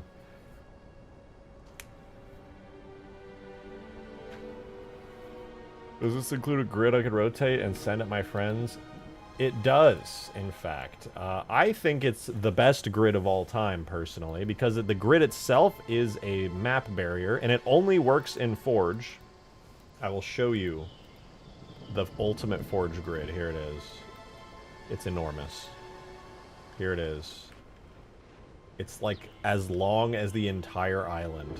Does this include a grid I could rotate and send at my friends? It does, in fact. I think it's the best grid of all time, personally, because the grid itself is a map barrier, and it only works in Forge. I will show you the Ultimate Forge grid. Here it is. It's enormous. Here it is. It's like as long as the entire island.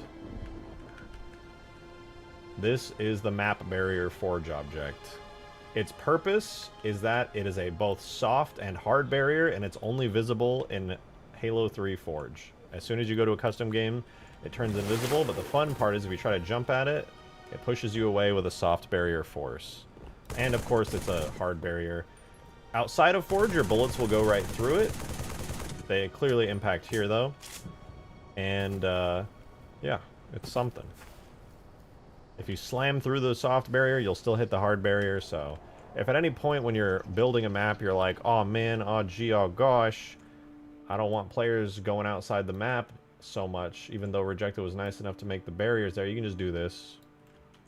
This is the map barrier Forge object. Its purpose is that it is a both soft and hard barrier, and it's only visible in Halo 3 Forge. As soon as you go to a custom game, it turns invisible, but the fun part is if you try to jump at it, It pushes you away with a soft barrier force. And of course, it's a hard barrier. Outside of Forge, your bullets will go right through it. They clearly impact here, though. And, yeah, it's something. If you slam through the soft barrier, you'll still hit the hard barrier, so... If at any point when you're building a map, you're like, oh man, oh gee, oh gosh, I don't want players going outside the map so much, even though Rejected was nice enough to make the barriers there, you can just do this.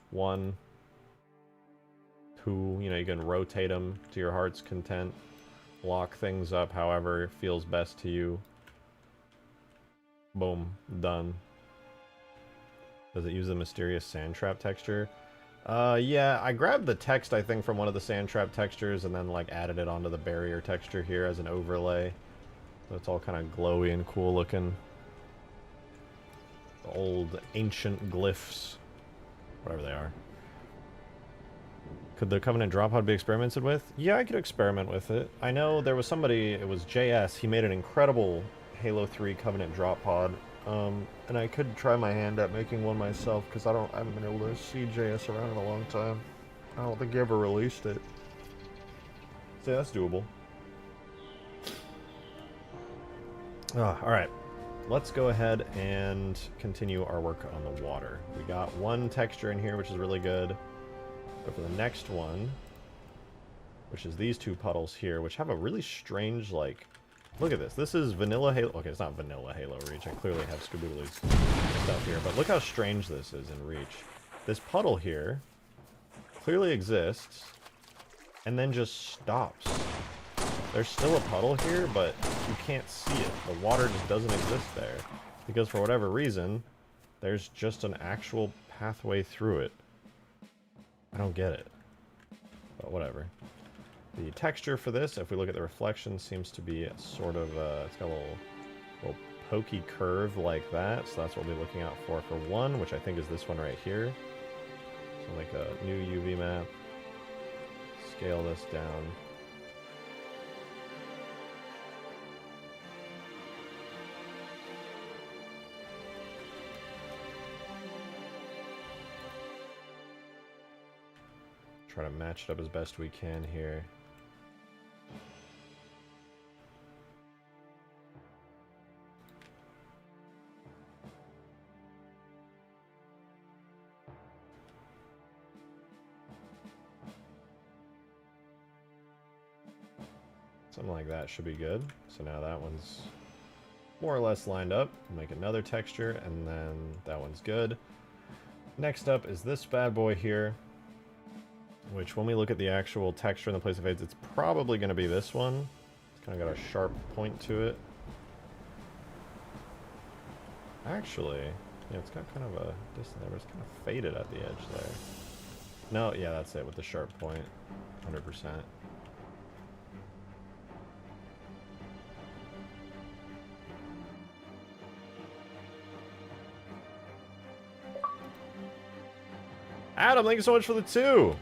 1, 2, you know, you can rotate them to your heart's content. Lock things up however feels best to you. Boom. Done. Does it use the mysterious sand trap texture? Yeah, I grabbed the text, I think, from one of the sand trap textures and then, like, added it onto the barrier texture here as an overlay. So it's all kind of glowy and cool looking. The old ancient glyphs. Whatever they are. Could the Covenant drop pod be experimented with? Yeah, I could experiment with it. I know there was somebody, it was JS, he made an incredible Halo 3 Covenant drop pod. And I could try my hand at making one myself, because I haven't been able to see JS around in a long time. I don't think he ever released it. So yeah, that's doable. Alright. Let's go ahead and continue our work on the water. We got one texture in here, which is really good. But for the next one, which is these two puddles here, which have a really strange, like... Look at this. This is vanilla Halo... Okay, it's not vanilla Halo Reach. I clearly have Scooboodle's stuff here. But look how strange this is in Reach. This puddle here clearly exists and then just stops. There's still a puddle here, but you can't see it. The water just doesn't exist there. Because for whatever reason, there's just an actual pathway through it. I don't get it. But whatever. The texture for this, if we look at the reflection, seems to be sort of, it's got a little pokey curve like that. So that's what we'll be looking out for one, which I think is this one right here. So make a new UV map. Scale this down. Try to match it up as best we can here. Something like that should be good. So now that one's more or less lined up. We'll make another texture, and then that one's good. Next up is this bad boy here, which when we look at the actual texture in the place of fades, it's probably going to be this one. It's kind of got a sharp point to it. Actually, yeah, it's got kind of a distance there, but it's kind of faded at the edge there. No, yeah, that's it with the sharp point, 100%. Adam, thank you so much for the 2.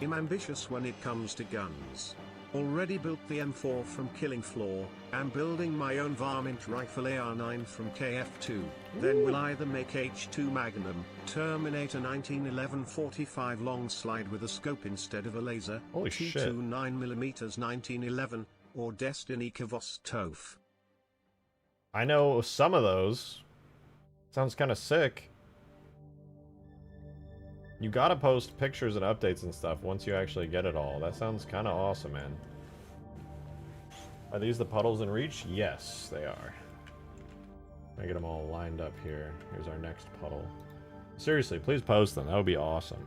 I'm ambitious when it comes to guns. Already built the M4 from Killing Floor, am building my own varmint rifle AR9 from KF2, then will either make H2 Magnum, Terminator 1911 45 long slide with a scope instead of a laser, Holy T2 shit. 9mm 1911, or Destiny Kavos Toph. I know some of those. Sounds kind of sick. You gotta post pictures and updates and stuff once you actually get it all. That sounds kind of awesome, man. Are these the puddles in Reach? Yes, they are. I get them all lined up here. Here's our next puddle. Seriously, please post them. That would be awesome.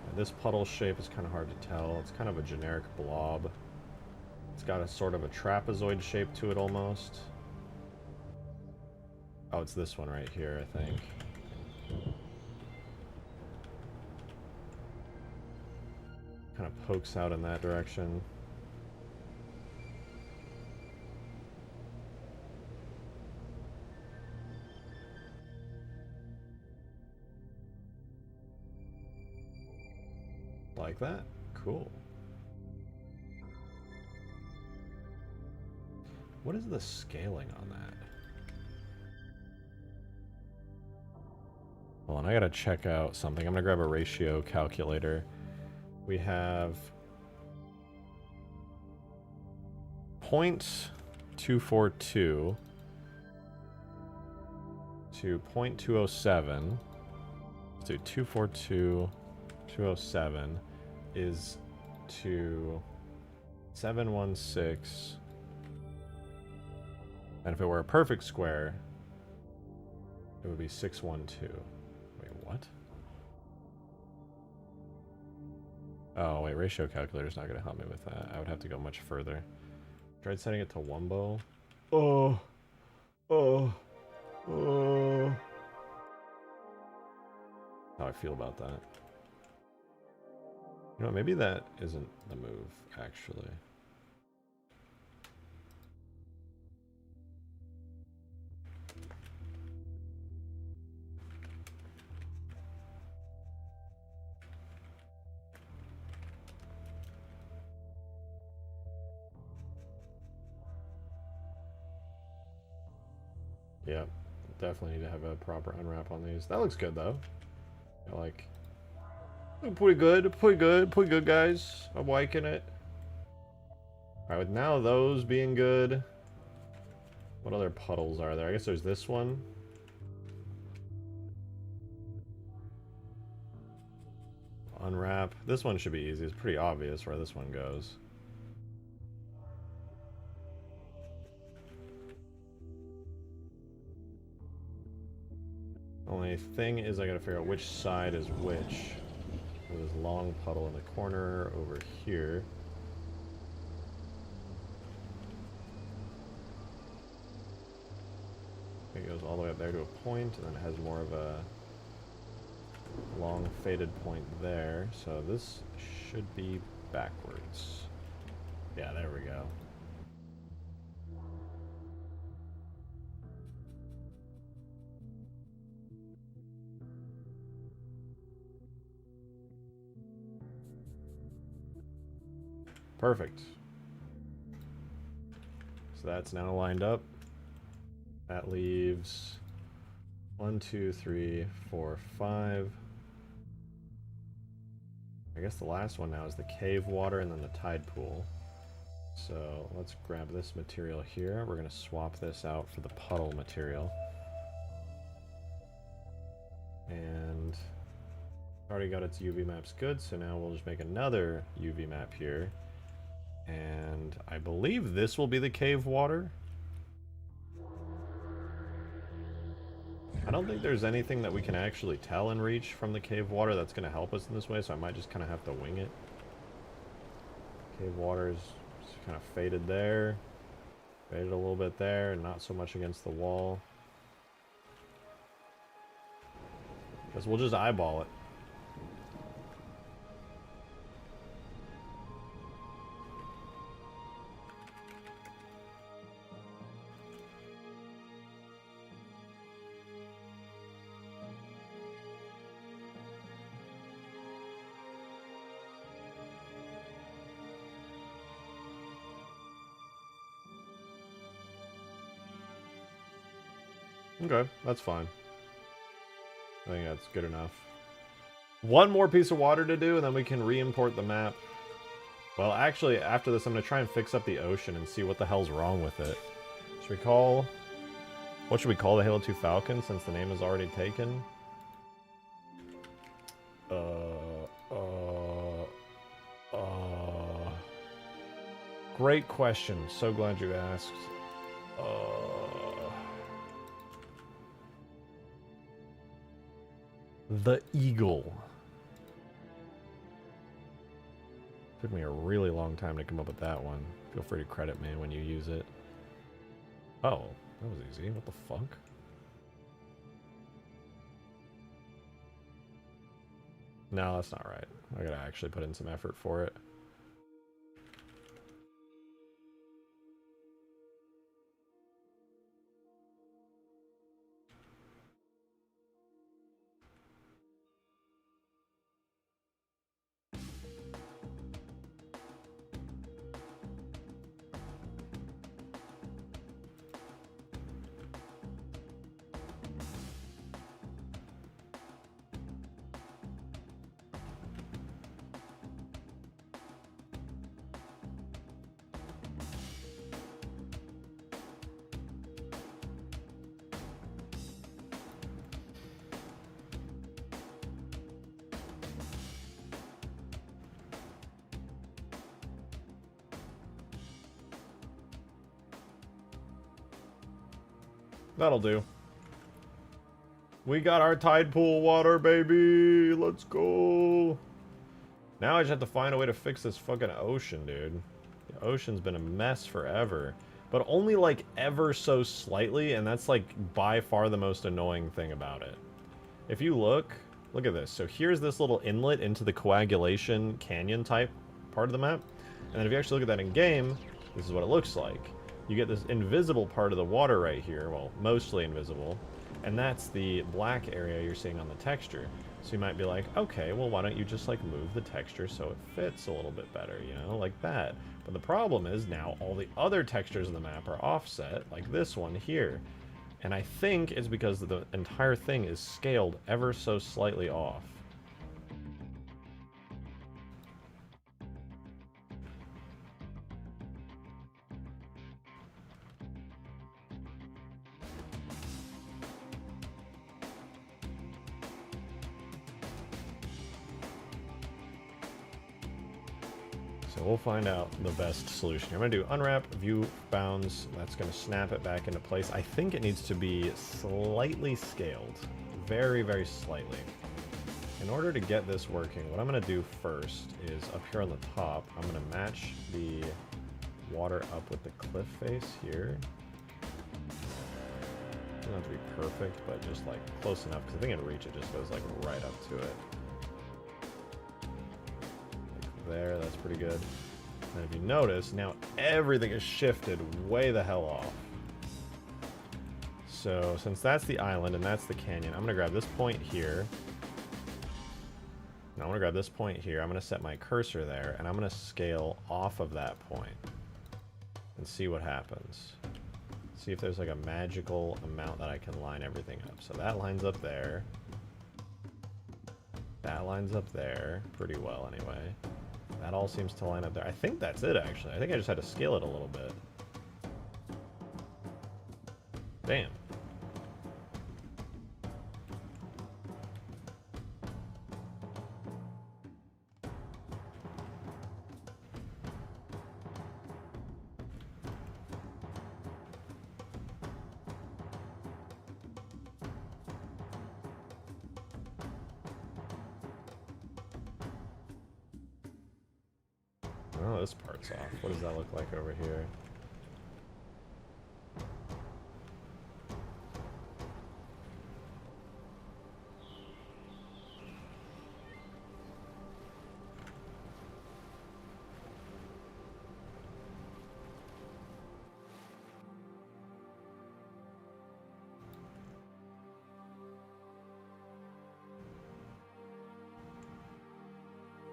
And this puddle shape is kind of hard to tell. It's kind of a generic blob. It's got a sort of a trapezoid shape to it almost. Oh, it's this one right here, I think. Kind of pokes out in that direction. Like that? Cool. What is the scaling on that? Hold on, I gotta check out something. I'm gonna grab a ratio calculator. We have 0.242 to 0.207. So 242.207 is to 716. And if it were a perfect square, it would be 612. Wait, what? Oh, wait, ratio calculator's not going to help me with that. I would have to go much further. Tried setting it to Wumbo. Oh. How I feel about that. You know, maybe that isn't the move, actually. Yep, definitely need to have a proper unwrap on these. That looks good though. I like, pretty good, guys. I'm liking it. All right, with now those being good, what other puddles are there? I guess there's this one. Unwrap. This one should be easy. It's pretty obvious where this one goes. Only thing is I gotta figure out which side is which. There's this long puddle in the corner over here. It goes all the way up there to a point, and then it has more of a long faded point there. So this should be backwards. Yeah, there we go. Perfect. So that's now lined up. That leaves 1, 2, 3, 4, 5. I guess the last one now is the cave water and then the tide pool. So let's grab this material here. We're going to swap this out for the puddle material. And already got its UV maps good, so now we'll just make another UV map here. And I believe this will be the cave water. I don't think there's anything that we can actually tell in Reach from the cave water that's going to help us in this way, so I might just kind of have to wing it. Cave water is kind of faded there. Faded a little bit there, and not so much against the wall. Guess we'll just eyeball it. Okay, that's fine. I think that's good enough. One more piece of water to do, and then we can re-import the map. Well, actually, after this, I'm going to try and fix up the ocean and see what the hell's wrong with it. Should we call... What should we call the Halo 2 Falcon, since the name is already taken? Great question. So glad you asked. The Eagle. Took me a really long time to come up with that one. Feel free to credit me when you use it. Oh, that was easy. What the fuck? No, that's not right. I gotta actually put in some effort for it. That'll do. We got our tide pool water, baby! Let's go! Now I just have to find a way to fix this fucking ocean, dude. The ocean's been a mess forever. But only, like, ever so slightly, and that's, like, by far the most annoying thing about it. If you look at this. So here's this little inlet into the coagulation canyon type part of the map. And then if you actually look at that in game, this is what it looks like. You get this invisible part of the water right here, well, mostly invisible, and that's the black area you're seeing on the texture. So you might be like, okay, well, why don't you just, like, move the texture so it fits a little bit better, you know, like that. But the problem is now all the other textures of the map are offset, like this one here. And I think it's because the entire thing is scaled ever so slightly off. So we'll find out the best solution. I'm going to do unwrap, view bounds. That's going to snap it back into place. I think it needs to be slightly scaled. Very, very slightly. In order to get this working, what I'm going to do first is up here on the top, I'm going to match the water up with the cliff face here. Doesn't have to be perfect, but just like close enough, because I think in reach it just goes like right up to it. There, that's pretty good. And if you notice, now everything is shifted way the hell off. So, since that's the island and that's the canyon, I'm going to grab this point here. Now, I'm going to grab this point here. I'm going to set my cursor there, and I'm going to scale off of that point and see what happens. See if there's like a magical amount that I can line everything up. So that lines up there. That lines up there pretty well anyway. That all seems to line up there. I think that's it, actually. I think I just had to scale it a little bit. Damn. Oh, this part's off. What does that look like over here?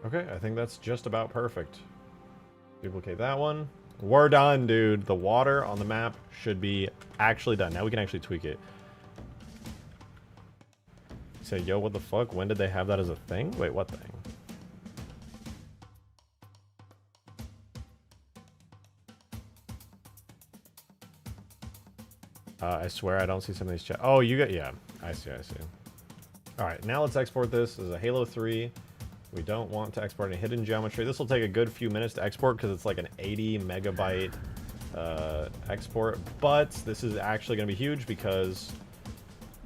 Okay, I think that's just about perfect. Duplicate that one. We're done, dude. The water on the map should be actually done. Now we can actually tweak it. You say, yo, what the fuck? When did they have that as a thing? Wait, what thing? I swear I don't see some of these chat. Oh, you got, yeah. I see, I see. All right, now let's export this. This is a Halo 3. We don't want to export any hidden geometry. This will take a good few minutes to export because it's like an 80 megabyte export. But this is actually going to be huge because,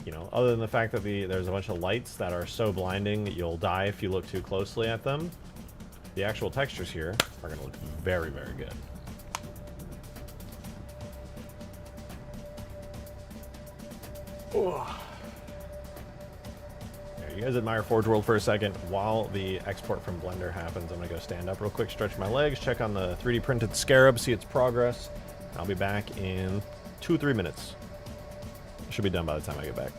you know, other than the fact that there's a bunch of lights that are so blinding you'll die if you look too closely at them, the actual textures here are going to look very, very good. Oh. You guys admire Forge World for a second. While the export from Blender happens, I'm going to go stand up real quick, stretch my legs, check on the 3D printed Scarab, see its progress. I'll be back in 2-3 minutes. Should be done by the time I get back.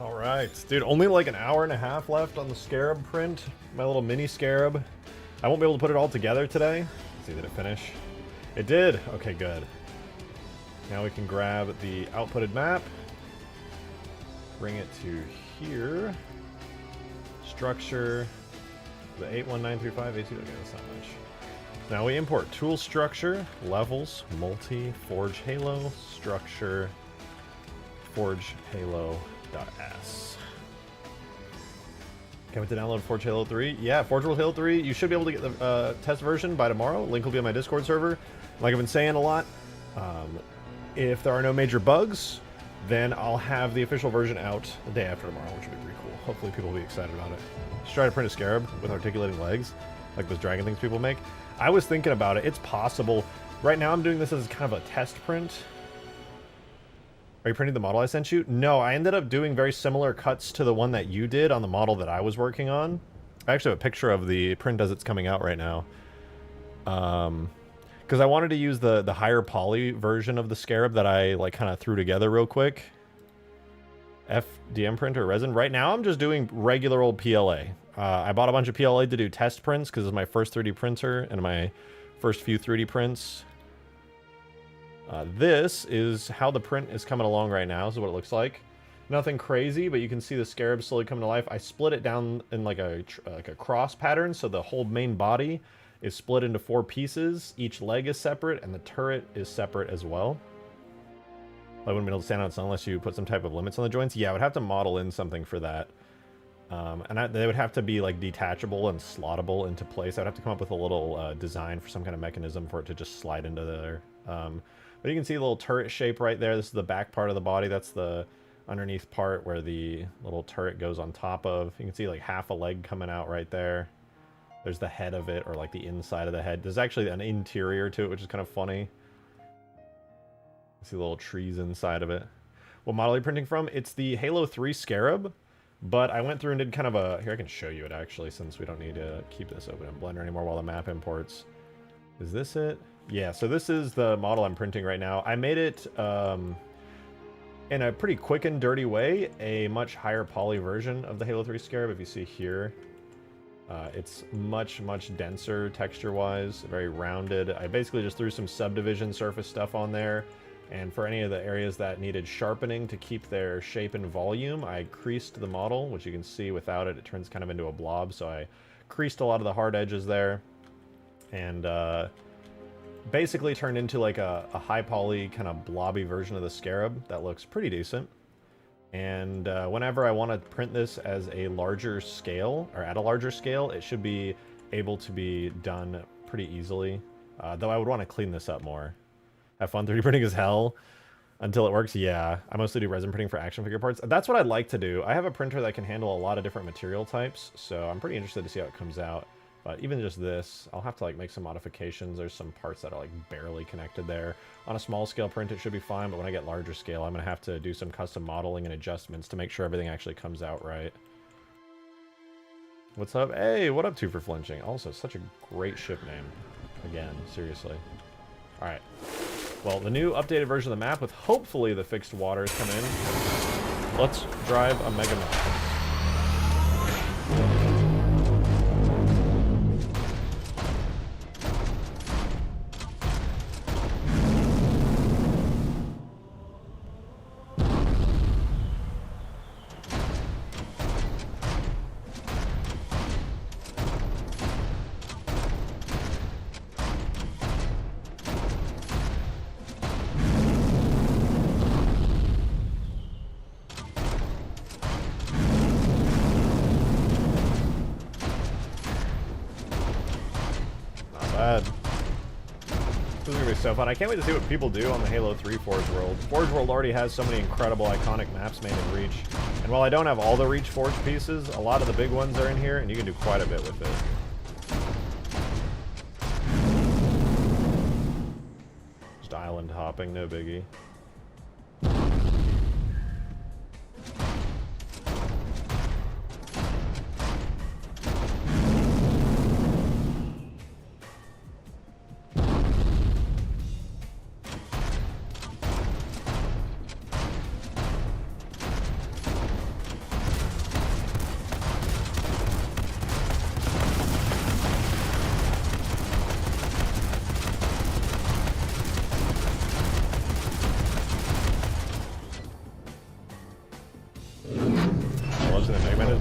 All right, dude, only like an hour and a half left on the Scarab print. My little mini Scarab. I won't be able to put it all together today. Let's see, did it finish? It did. Okay, good. Now we can grab the outputted map, bring it to here. Structure, the 81935 AC. Okay, that's not much. Now we import tool structure, levels, multi, forge halo, structure, forge halo.s. Can't wait to download Forge Halo 3. Yeah, Forge World Halo 3, you should be able to get the test version by tomorrow. Link will be on my Discord server. Like I've been saying a lot, if there are no major bugs, then I'll have the official version out the day after tomorrow, which will be pretty cool. Hopefully people will be excited about it. Just try to print a Scarab with articulating legs, like those dragon things people make. I was thinking about it. It's possible. Right now I'm doing this as kind of a test print. Are you printing the model I sent you? No, I ended up doing very similar cuts to the one that you did on the model that I was working on. I actually have a picture of the print as it's coming out right now. Because I wanted to use the higher poly version of the Scarab that I like kind of threw together real quick. FDM printer resin. Right now I'm just doing regular old PLA. I bought a bunch of PLA to do test prints because it's my first 3D printer and my first few 3D prints. This is how the print is coming along right now. This is what it looks like. Nothing crazy, but you can see the Scarab slowly coming to life. I split it down in like a cross pattern, so the whole main body is split into 4 pieces. Each leg is separate, and the turret is separate as well. I wouldn't be able to stand on sun unless you put some type of limits on the joints. Yeah, I would have to model in something for that. They would have to be like detachable and slottable into place. I'd have to come up with a little design for some kind of mechanism for it to just slide into there. But you can see a little turret shape right there. This is the back part of the body. That's the underneath part where the little turret goes on top of. You can see like half a leg coming out right there. There's the head of it, or like the inside of the head. There's actually an interior to it, which is kind of funny. You see little trees inside of it. What model are you printing from? It's the Halo 3 Scarab, but I went through and did kind of a... Here, I can show you it actually, since we don't need to keep this open in Blender anymore while the map imports. Is this it? Yeah, so this is the model I'm printing right now. I made it in a pretty quick and dirty way, a much higher poly version of the Halo 3 Scarab. If you see here, it's much denser texture-wise, very rounded. I basically just threw some subdivision surface stuff on there, and for any of the areas that needed sharpening to keep their shape and volume, I creased the model, which you can see without it, it turns kind of into a blob, so I creased a lot of the hard edges there, and basically turned into like a high poly kind of blobby version of the Scarab that looks pretty decent. And whenever I want to print this as a larger scale, or at a larger scale, it should be able to be done pretty easily. Though I would want to clean this up more. Have fun 3D printing as hell until it works. Yeah, I mostly do resin printing for action figure parts. That's what I'd like to do. I have a printer that can handle a lot of different material types, so I'm pretty interested to see how it comes out. But even just this, I'll have to like make some modifications. There's some parts that are like barely connected there. On a small scale print, it should be fine, but when I get larger scale, I'm gonna have to do some custom modeling and adjustments to make sure everything actually comes out right. What's up? Hey, what up, 2 for Flinching? Also, such a great ship name. Again, seriously. All right. Well, the new updated version of the map with hopefully the fixed waters come in. Let's drive a Mega Map. This is gonna be so fun. I can't wait to see what people do on the Halo 3 Forge World. Forge World already has so many incredible iconic maps made in Reach. And while I don't have all the Reach Forge pieces, a lot of the big ones are in here, and you can do quite a bit with it. Just island hopping, no biggie.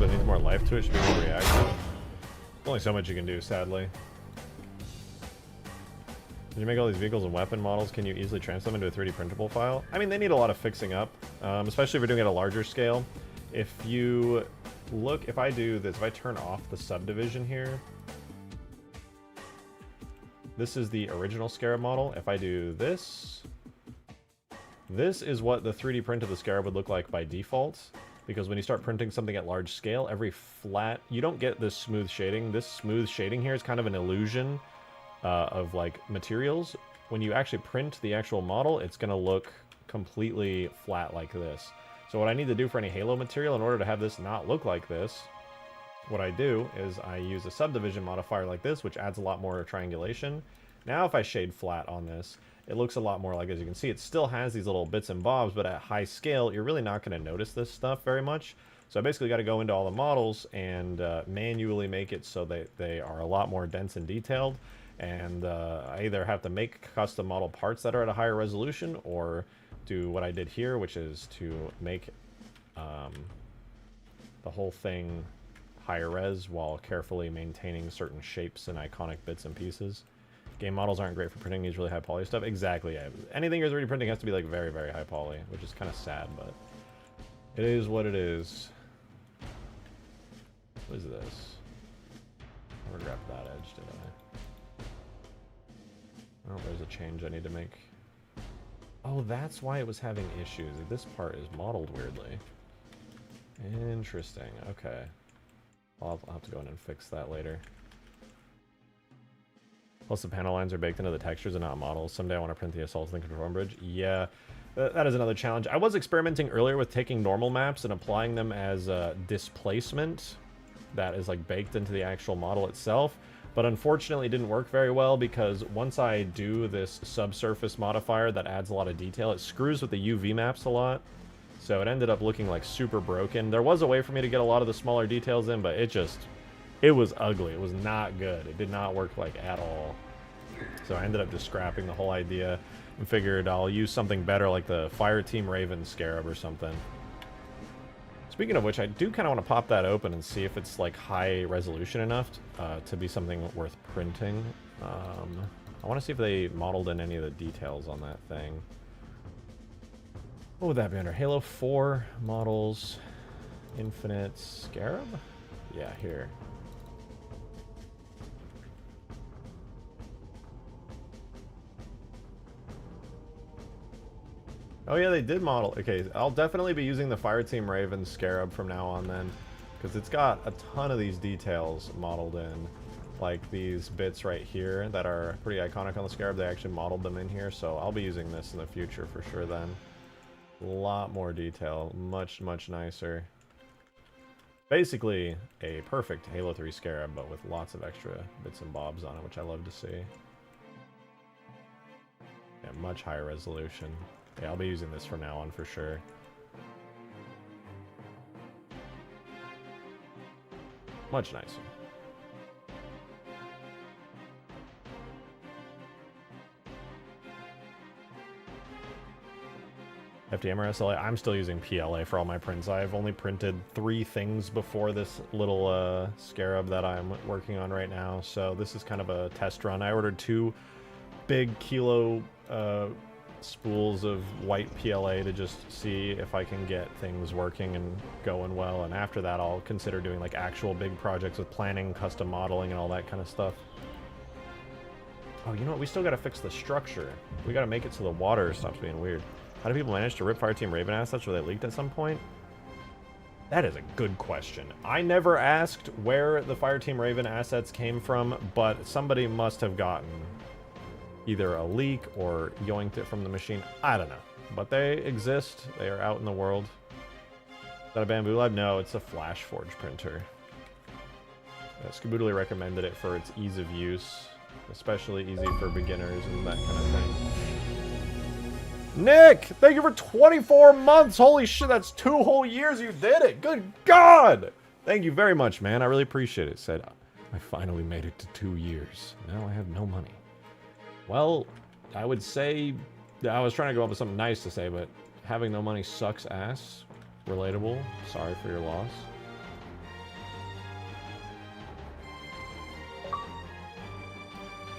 but it needs more life to it. Should be more reactive. There's only so much you can do, sadly. Did you make all these vehicles and weapon models? Can you easily transfer them into a 3D printable file? I mean, they need a lot of fixing up, especially if you're doing it at a larger scale. If you look, if I do this, if I turn off the subdivision here, this is the original Scarab model. If I do this, this is what the 3D print of the Scarab would look like by default. Because when you start printing something at large scale, every flat, you don't get this smooth shading. This smooth shading here is kind of an illusion of like materials. When you actually print the actual model, it's going to look completely flat like this. So what I need to do for any halo material in order to have this not look like this, what I do is I use a subdivision modifier like this, which adds a lot more triangulation. Now if I shade flat on this, it looks a lot more like, as you can see, it still has these little bits and bobs, but at high scale, you're really not going to notice this stuff very much. So I basically got to go into all the models and manually make it so that they are a lot more dense and detailed. And I either have to make custom model parts that are at a higher resolution, or do what I did here, which is to make the whole thing higher res while carefully maintaining certain shapes and iconic bits and pieces. Game models aren't great for printing these really high poly stuff. Exactly, yeah. Anything you're 3D printing has to be like very, very high poly, which is kind of sad, but it is what it is. What is this? I never grabbed that edge, did I? Oh, there's a change I need to make. Oh, that's why it was having issues. This part is modeled weirdly. Interesting. Okay. I'll have to go in and fix that later. Plus the panel lines are baked into the textures and not models. Someday I want to print the Assault Link Control Bridge. Yeah, that is another challenge. I was experimenting earlier with taking normal maps and applying them as displacement that is like baked into the actual model itself. But unfortunately it didn't work very well, because once I do this subsurface modifier that adds a lot of detail, it screws with the UV maps a lot. So it ended up looking like super broken. There was a way for me to get a lot of the smaller details in, but it was ugly. It was not good. It did not work like at all. So I ended up just scrapping the whole idea and figured I'll use something better like the Fireteam Raven Scarab or something. Speaking of which, I do kind of want to pop that open and see if it's like high resolution enough to be something worth printing. I want to see if they modeled in any of the details on that thing. What would that be under? Halo 4 models, Infinite Scarab? Yeah, here. Oh yeah, they did model. Okay, I'll definitely be using the Fireteam Raven Scarab from now on then, because it's got a ton of these details modeled in. Like these bits right here that are pretty iconic on the Scarab, they actually modeled them in here, so I'll be using this in the future for sure then. A lot more detail, much, much nicer. Basically a perfect Halo 3 Scarab, but with lots of extra bits and bobs on it, which I love to see. Yeah, much higher resolution. Yeah, I'll be using this from now on for sure. Much nicer. FDM or SLA? I'm still using PLA for all my prints. I've only printed 3 things before this little Scarab that I'm working on right now. So this is kind of a test run. I ordered 2 big kilo spools of white PLA to just see if I can get things working and going well. And after that, I'll consider doing like actual big projects with planning, custom modeling, and all that kind of stuff. Oh, you know what? We still got to fix the structure. We got to make it so the water stops being weird. How do people manage to rip Fireteam Raven assets? Were they leaked at some point? That is a good question. I never asked where the Fireteam Raven assets came from, but somebody must have gotten either a leak or yoinked it from the machine. I don't know. But they exist. They are out in the world. Is that a Bamboo Lab? No, it's a Flash Forge printer. Skaboodly recommended it for its ease of use, especially easy for beginners and that kind of thing. Nick, thank you for 24 months. Holy shit, that's 2 whole years you did it. Good God. Thank you very much, man. I really appreciate it. Said, I finally made it to 2 years. Now I have no money. Well, I would say, I was trying to go up with something nice to say, but having no money sucks ass. Relatable. Sorry for your loss.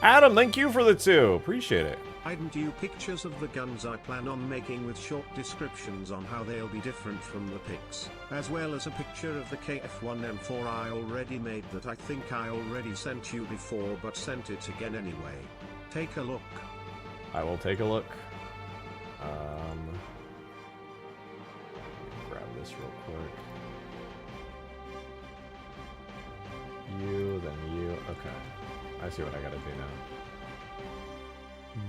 Adam, thank you for the 2. Appreciate it. I'd do pictures of the guns I plan on making with short descriptions on how they'll be different from the pics, as well as a picture of the KF1M4 I already made that I think I already sent you before but sent it again anyway. Take a look. I will take a look. Grab this real quick. You, then you. Okay. I see what I gotta do now.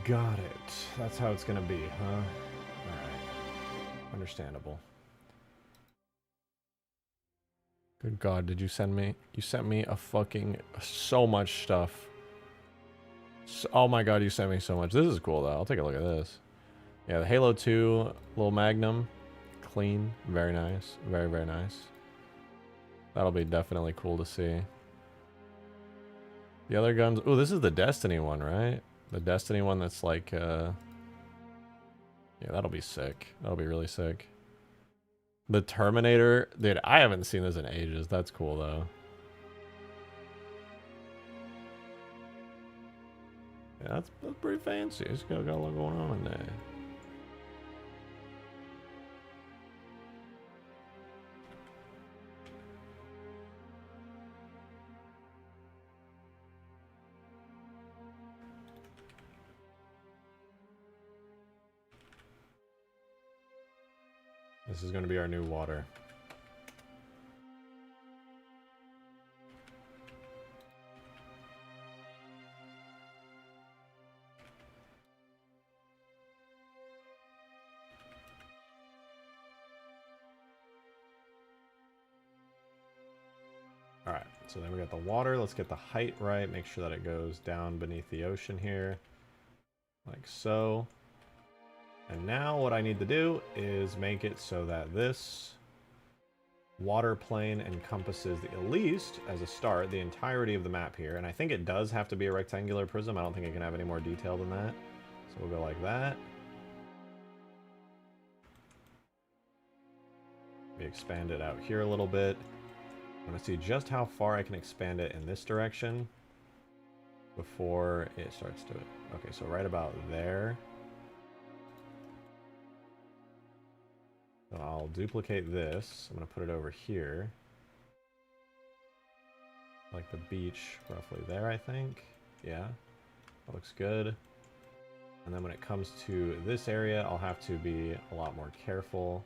Got it. That's how it's gonna be, huh? Alright. Understandable. Good God, did you send me? You sent me a fucking... so much stuff. So, oh my God, you sent me so much. This is cool, though. I'll take a look at this. Yeah, the Halo 2 little Magnum. Clean. Very nice. Very, very nice. That'll be definitely cool to see. The other guns... oh, this is the Destiny one, right? The Destiny one that's like, yeah, that'll be sick. That'll be really sick. The Terminator... dude, I haven't seen this in ages. That's cool, though. Yeah, that's pretty fancy. It's got a lot going on in there. This is going to be our new water. Alright, so then we got the water. Let's get the height right. Make sure that it goes down beneath the ocean here. Like so. And now what I need to do is make it so that this water plane encompasses, at least as a start, the entirety of the map here. And I think it does have to be a rectangular prism. I don't think it can have any more detail than that. So we'll go like that. We expand it out here a little bit. I want to see just how far I can expand it in this direction before it starts to... okay, so right about there. So I'll duplicate this. I'm going to put it over here. Like the beach, roughly there, I think. Yeah, that looks good. And then when it comes to this area, I'll have to be a lot more careful.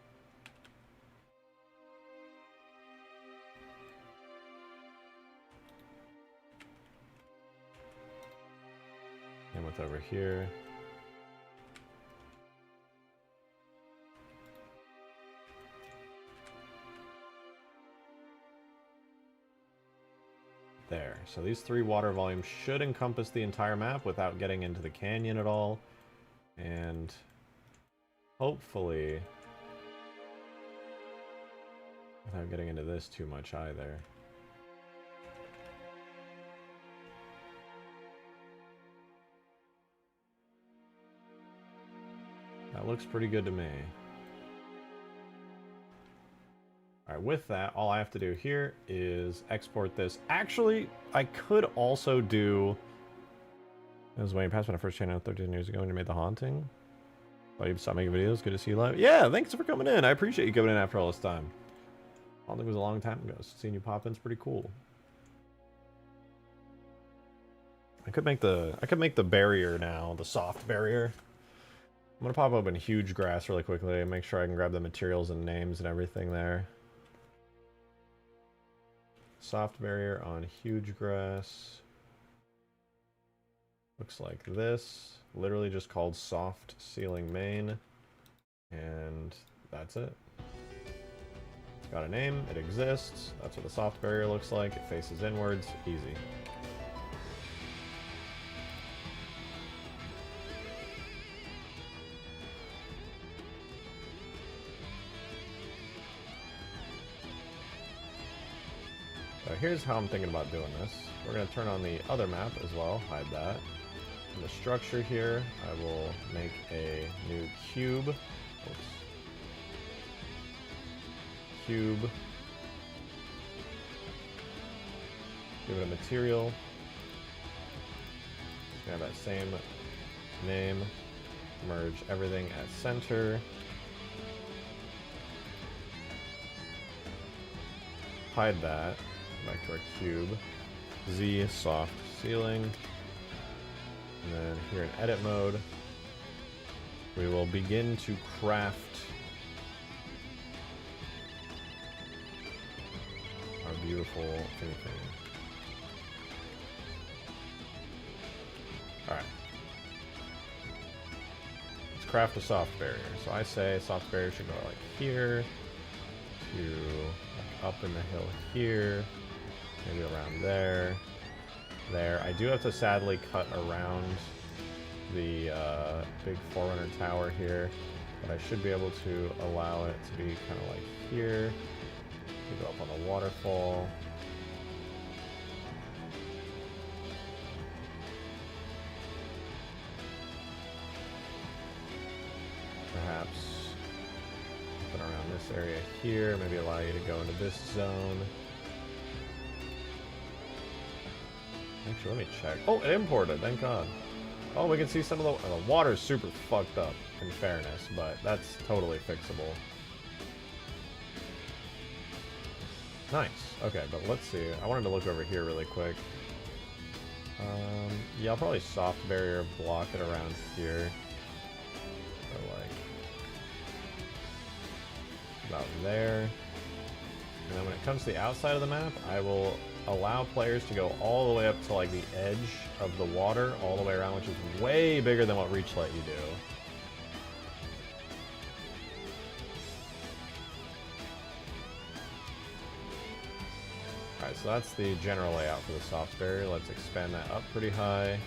And with over here. There. So these 3 water volumes should encompass the entire map without getting into the canyon at all. And hopefully without getting into this too much either. That looks pretty good to me. Alright, with that, all I have to do here is export this. Actually, I could also do... This was when you passed my first channel 13 years ago when you made The Haunting. Thought you stopped making videos. Good to see you live. Yeah, thanks for coming in. I appreciate you coming in after all this time. Haunting was a long time ago. So seeing you pop in is pretty cool. I could make the barrier now, the soft barrier. I'm gonna pop open huge grass really quickly and make sure I can grab the materials and names and everything there. Soft barrier on huge grass. Looks like this. Literally just called soft ceiling main. And that's it. Got a name, it exists. That's what the soft barrier looks like. It faces inwards, easy. So here's how I'm thinking about doing this. We're going to turn on the other map as well, hide that. In the structure here, I will make a new cube. Oops. Cube. Give it a material. have that same name. Merge everything at center. Hide that. Back to our cube. Z, soft ceiling. And then here in edit mode, we will begin to craft our beautiful thing. Alright. Let's craft a soft barrier. So I say soft barrier should go like here to like up in the hill here, maybe around there. There. I do have to sadly cut around the big Forerunner tower here, but I should be able to allow it to be kind of like here. We go up on the waterfall. Perhaps put around this area here, maybe allow you to go into this zone. Actually, let me check. Oh, it imported, thank God. Oh, we can see some of the water's super fucked up, in fairness, but that's totally fixable. Nice. Okay, but let's see. I wanted to look over here really quick. Yeah, I'll probably soft barrier block it around here. Or like about there. And then when it comes to the outside of the map, I will allow players to go all the way up to like the edge of the water, all the way around, which is way bigger than what Reach let you do. Alright, so that's the general layout for the soft barrier. Let's expand that up pretty high.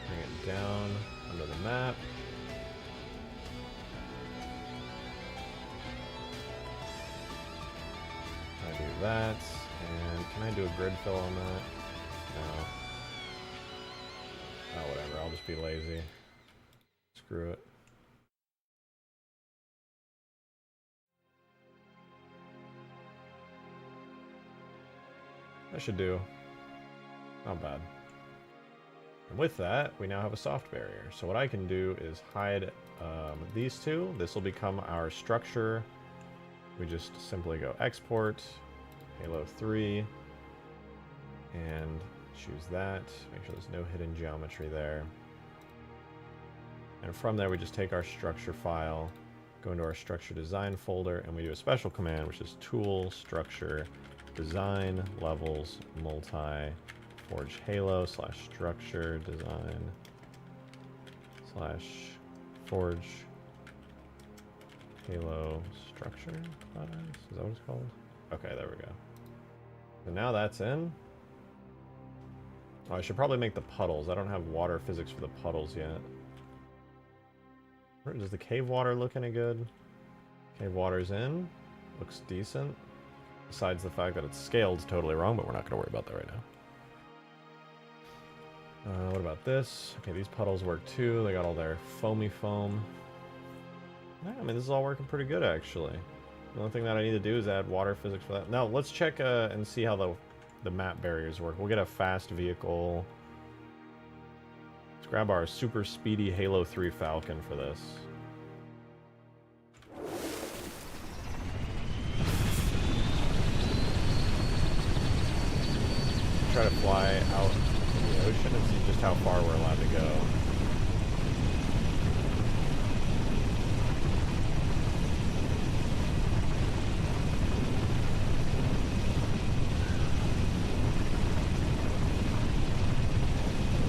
Bring it down under the map. I do that, and can I do a grid fill on that? No. Oh, whatever, I'll just be lazy. Screw it. That should do. Not bad. And with that, we now have a soft barrier. So what I can do is hide these two. This will become our structure. We just simply go export, Halo 3, and choose that. Make sure there's no hidden geometry there. And from there, we just take our structure file, go into our structure design folder, and we do a special command, which is tool, structure, design, levels, multi, forge halo, slash structure, design, slash forge, halo, structure class? Is that what it's called? Okay, there we go. So now that's in. Oh, I should probably make the puddles. I don't have water physics for the puddles yet. Does the cave water look any good? Cave water's in. Looks decent. Besides the fact that it's scaled totally wrong, but we're not going to worry about that right now. What about this? Okay, these puddles work too. They got all their foamy foam. Yeah, I mean, this is all working pretty good, actually. The only thing that I need to do is add water physics for that. Now, let's check and see how the map barriers work. We'll get a fast vehicle. Let's grab our super speedy Halo 3 Falcon for this. Try to fly out in the ocean and see just how far we're allowed to go.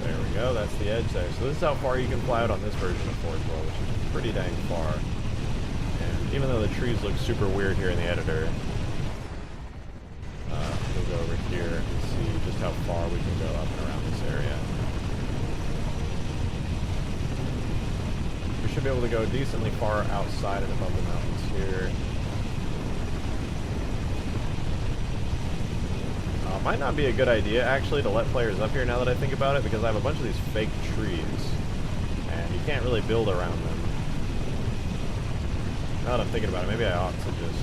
There we go, that's the edge there. So this is how far you can fly out on this version of Forge World, which is pretty dang far. And even though the trees look super weird here in the editor, we'll go over here and see just how far we can go up and around this area. We should be able to go decently far outside and above the mountains here. Might not be a good idea, actually, to let players up here now that I think about it, because I have a bunch of these fake trees, and you can't really build around them. Now that I'm thinking about it, maybe I ought to just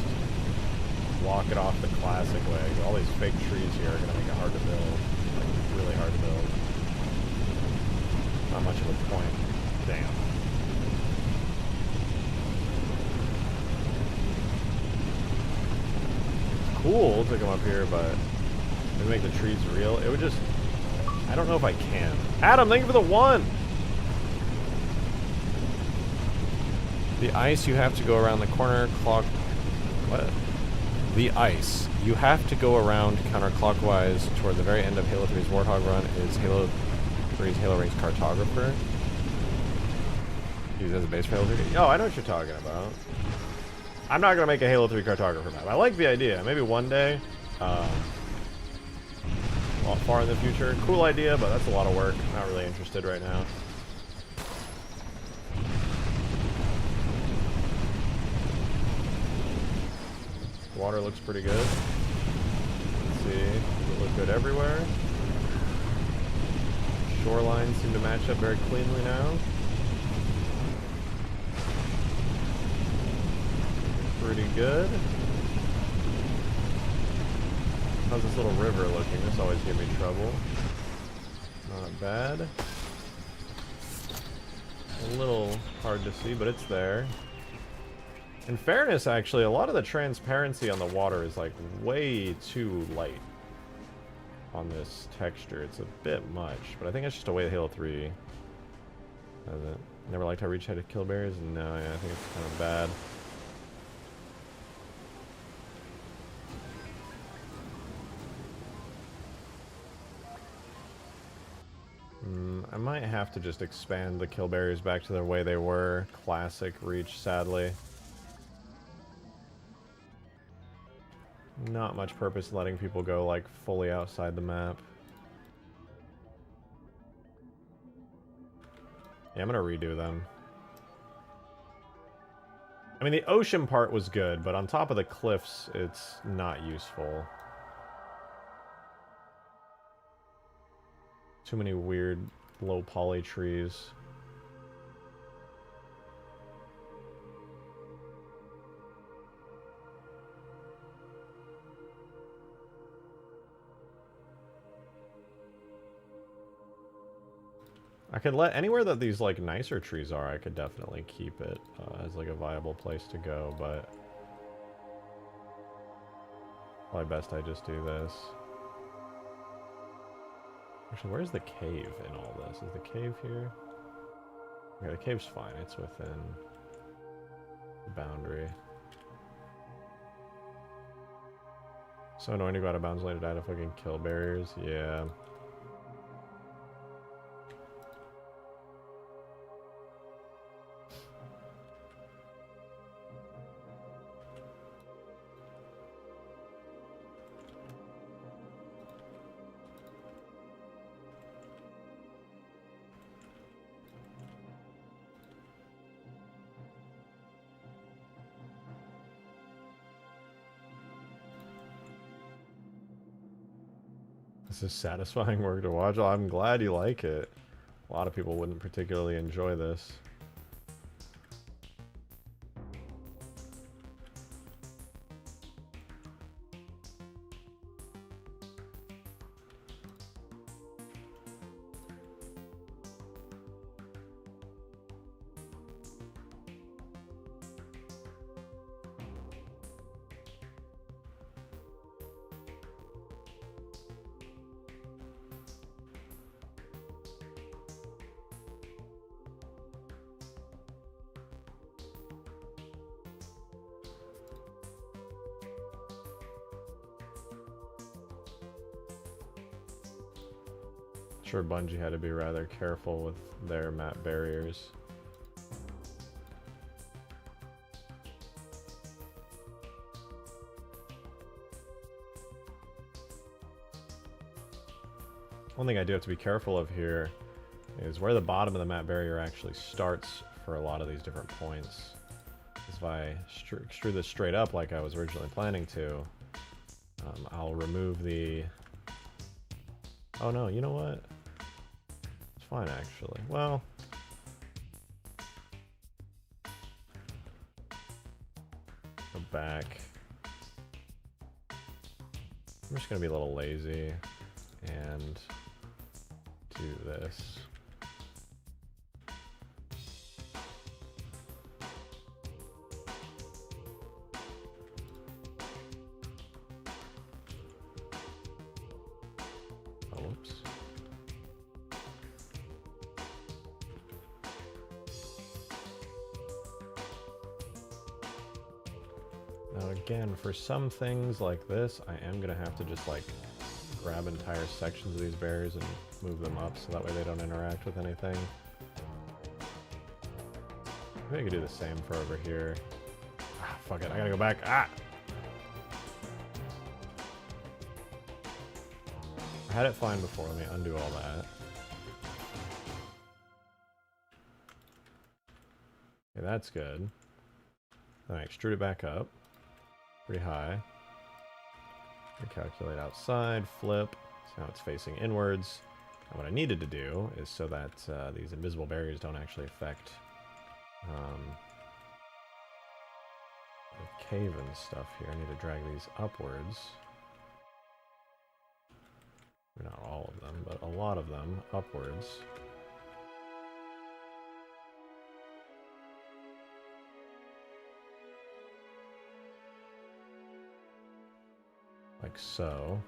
block it off the classic way. All these fake trees here are gonna make it hard to build. Like, really hard to build. Not much of a point. Damn. It's cool to come up here, but to make the trees real, it would just... I don't know if I can. Adam, thank you for the 1! The ice, you have to go around the corner clock... What? The ice. You have to go around counterclockwise toward the very end of Halo 3's Warthog run is Halo 3's Halo Rings Cartographer. Used as a base for Halo 3. Oh, I know what you're talking about. I'm not going to make a Halo 3 Cartographer map. I like the idea. Maybe one day. Far in the future. Cool idea, but that's a lot of work. Not really interested right now. Water looks pretty good. Let's see. Does it look good everywhere? Shorelines seem to match up very cleanly now. Pretty good. How's this little river looking? This always gives me trouble. Not bad. A little hard to see, but it's there. In fairness, actually, a lot of the transparency on the water is like way too light on this texture. It's a bit much, but I think it's just a way that Halo 3 does it. Never liked how Reach had to kill bears? No, yeah, I think it's kind of bad. I might have to just expand the kill barriers back to the way they were. Classic Reach, sadly. Not much purpose letting people go, like, fully outside the map. Yeah, I'm gonna redo them. I mean, the ocean part was good, but on top of the cliffs, it's not useful. Too many weird low poly trees. I could let anywhere that these like nicer trees are, I could definitely keep it as like a viable place to go, but probably best I just do this. Actually, where's the cave in all this? Is the cave here? Yeah, the cave's fine. It's within the boundary. So annoying to go out of bounds later to die to fucking kill barriers. Yeah. This is satisfying work to watch. Oh, I'm glad you like it. A lot of people wouldn't particularly enjoy this. Sure, Bungie had to be rather careful with their map barriers. One thing I do have to be careful of here is where the bottom of the map barrier actually starts for a lot of these different points. If I extrude this straight up like I was originally planning to, I'll remove the... Oh no, you know what? It's fine actually. Well... Go back. I'm just gonna be a little lazy and do this. Oh, whoops. Now again, for some things like this, I am gonna have to just like grab entire sections of these barriers and move them up so that way they don't interact with anything. Maybe I could do the same for over here. Ah, fuck it, I gotta go back. Ah! I had it fine before, let me undo all that. Okay, that's good. Then I extrude it back up. Pretty high. Recalculate outside, flip. So now it's facing inwards. And what I needed to do is so that these invisible barriers don't actually affect the cave and stuff here. I need to drag these upwards. Not all of them, but a lot of them upwards. Like so.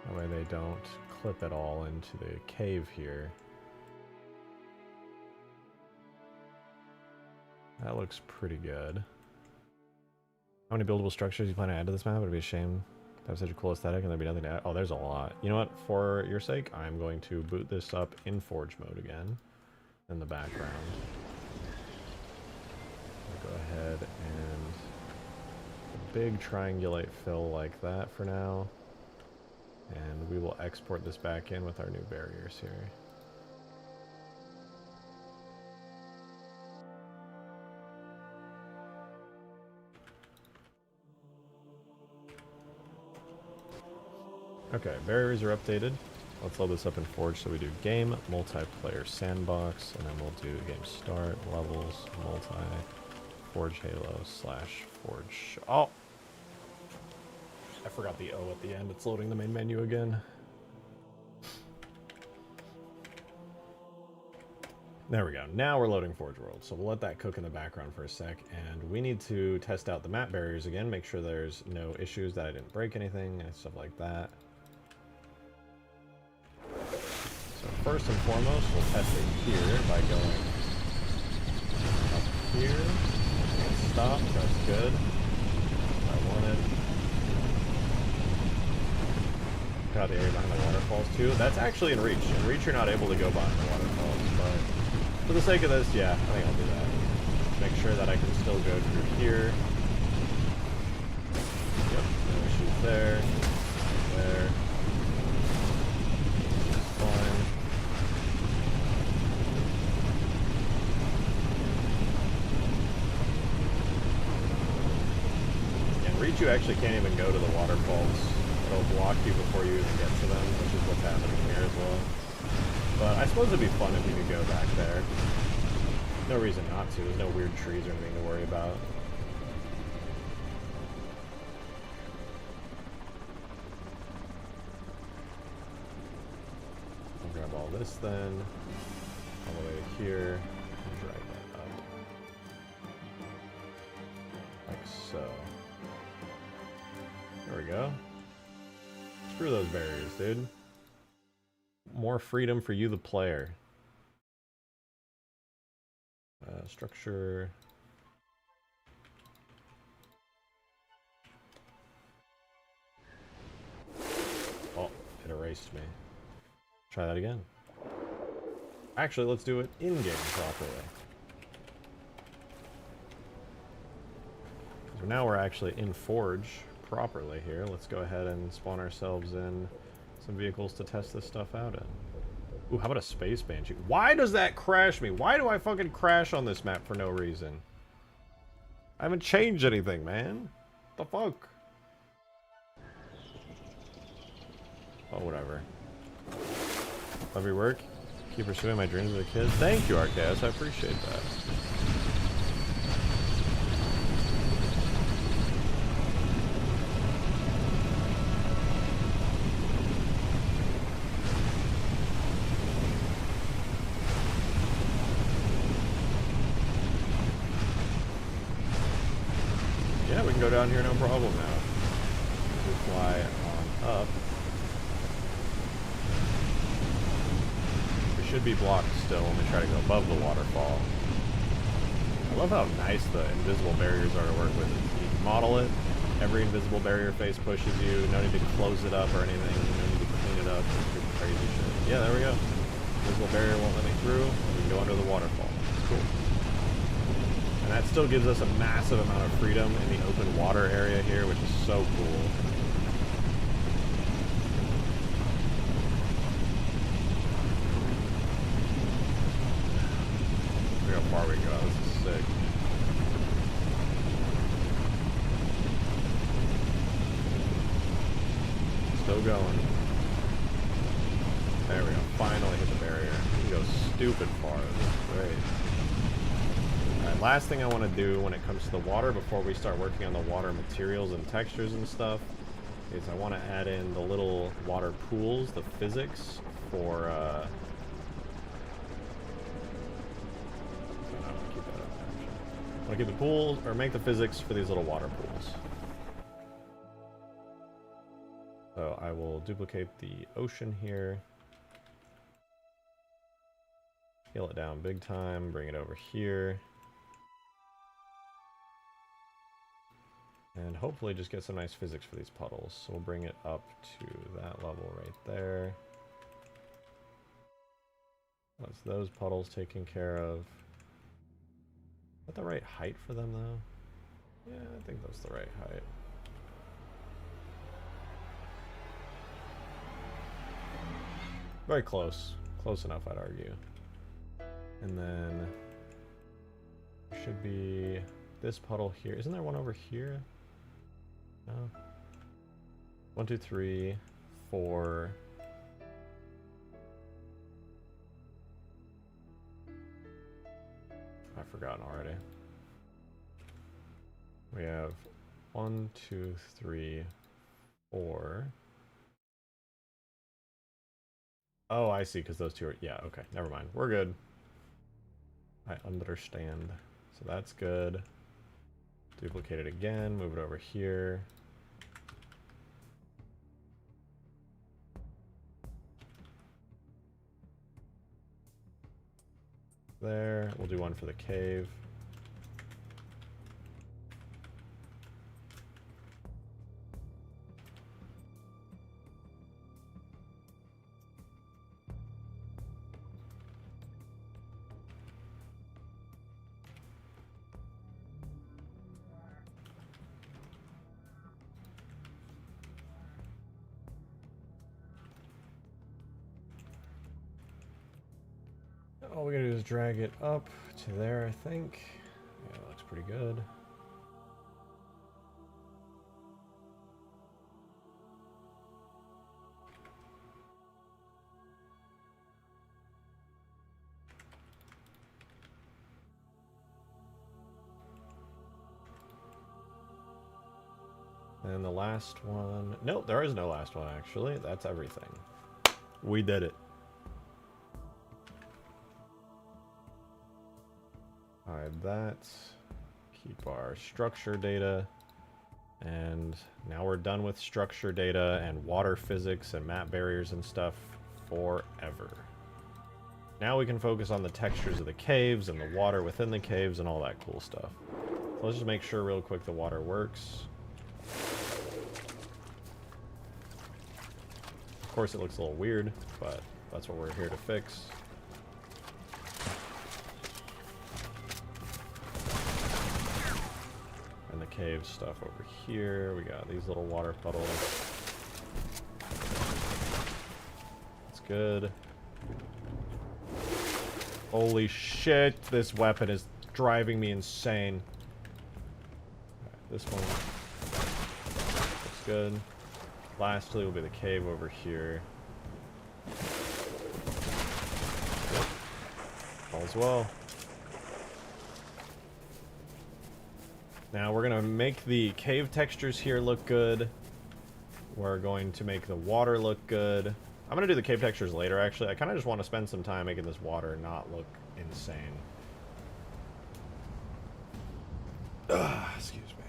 That way they don't clip at all into the cave here. That looks pretty good. How many buildable structures you plan to add to this map? It would be a shame to have such a cool aesthetic and there'd be nothing to add. Oh, there's a lot. You know what? For your sake, I'm going to boot this up in Forge mode again in the background. I'll go ahead and big triangulate fill like that for now, and we will export this back in with our new barriers here. Okay, barriers are updated. Let's load this up in Forge. So we do game, multiplayer, sandbox, and then we'll do game start, levels, multi, Forge Halo / Forge. Oh! I forgot the O at the end. It's loading the main menu again. There we go. Now we're loading Forge World. So we'll let that cook in the background for a sec. And we need to test out the map barriers again. Make sure there's no issues, that I didn't break anything and stuff like that. So first and foremost, we'll test it here by going up here. And stop. That's good. I wanted. Got the area behind the waterfalls too. That's actually in Reach. In Reach you're not able to go behind the waterfalls, but for the sake of this, yeah, I think I'll do that. Make sure that I can still go through here. Yep, no issues there. There. Fine. In Reach you actually can't even go to the waterfalls. It'll block you before you even get to them, which is what's happening here as well. But I suppose it'd be fun if you could go back there. No reason not to. There's no weird trees or anything to worry about. I'll grab all this then, all the way to here, and drag that up. Like so. There we go. Screw those barriers, dude. More freedom for you, the player. Structure. Oh, it erased me. Try that again. Actually, let's do it in-game properly. So now we're actually in Forge properly here. Let's go ahead and spawn ourselves in some vehicles to test this stuff out in. Ooh, how about a space banshee? Why does that crash me? Why do I fucking crash on this map for no reason? I haven't changed anything, man. What the fuck? Oh, whatever. Love your work. Keep pursuing my dreams as a kid. Thank you, Arcas. I appreciate that. can go down here no problem now. We fly on up. We should be blocked still when we try to go above the waterfall. I love how nice the invisible barriers are to work with. You can model it. Every invisible barrier face pushes you. No need to close it up or anything. No need to clean it up. It's crazy shit. Yeah, there we go. Invisible barrier won't let me through. We can go under the waterfall. It's cool. And that still gives us a massive amount of freedom in the open water area here, which is so cool. Look how far we go. This is sick. Still going. There we go. Finally hit the barrier. We can go stupid far. This is great. Alright, last thing I want to do when it comes to the water before we start working on the water materials and textures and stuff is I want to add in the little water pools, the physics for I want to keep the pools, or make the physics for these little water pools. So I will duplicate the ocean here. Scale it down big time, bring it over here. And hopefully just get some nice physics for these puddles. So we'll bring it up to that level right there. That's those puddles taken care of. Is that the right height for them though? Yeah, I think that's the right height. Very close. Close enough, I'd argue. And then should be this puddle here. Isn't there one over here? No. 1, 2, 3, 4. I've forgotten already. We have 1, 2, 3, 4. Oh, I see, because those two are... Yeah, okay, never mind. We're good. I understand. So that's good. Duplicate it again, move it over here. There. We'll do one for the cave. All we gotta do is drag it up to there, I think. Yeah, that looks pretty good. And the last one... Nope, there is no last one, actually. That's everything. We did it. Hide that. Keep our structure data. And now we're done with structure data and water physics and map barriers and stuff forever. Now we can focus on the textures of the caves and the water within the caves and all that cool stuff. So let's just make sure real quick the water works. Of course it looks a little weird, but that's what we're here to fix. And the cave stuff over here. We got these little water puddles. That's good. Holy shit, this weapon is driving me insane. Right, this one looks good. Lastly will be the cave over here. Yep. All's well. Now we're gonna make the cave textures here look good. We're going to make the water look good. I'm gonna do the cave textures later, actually. I kind of just want to spend some time making this water not look insane. Excuse me.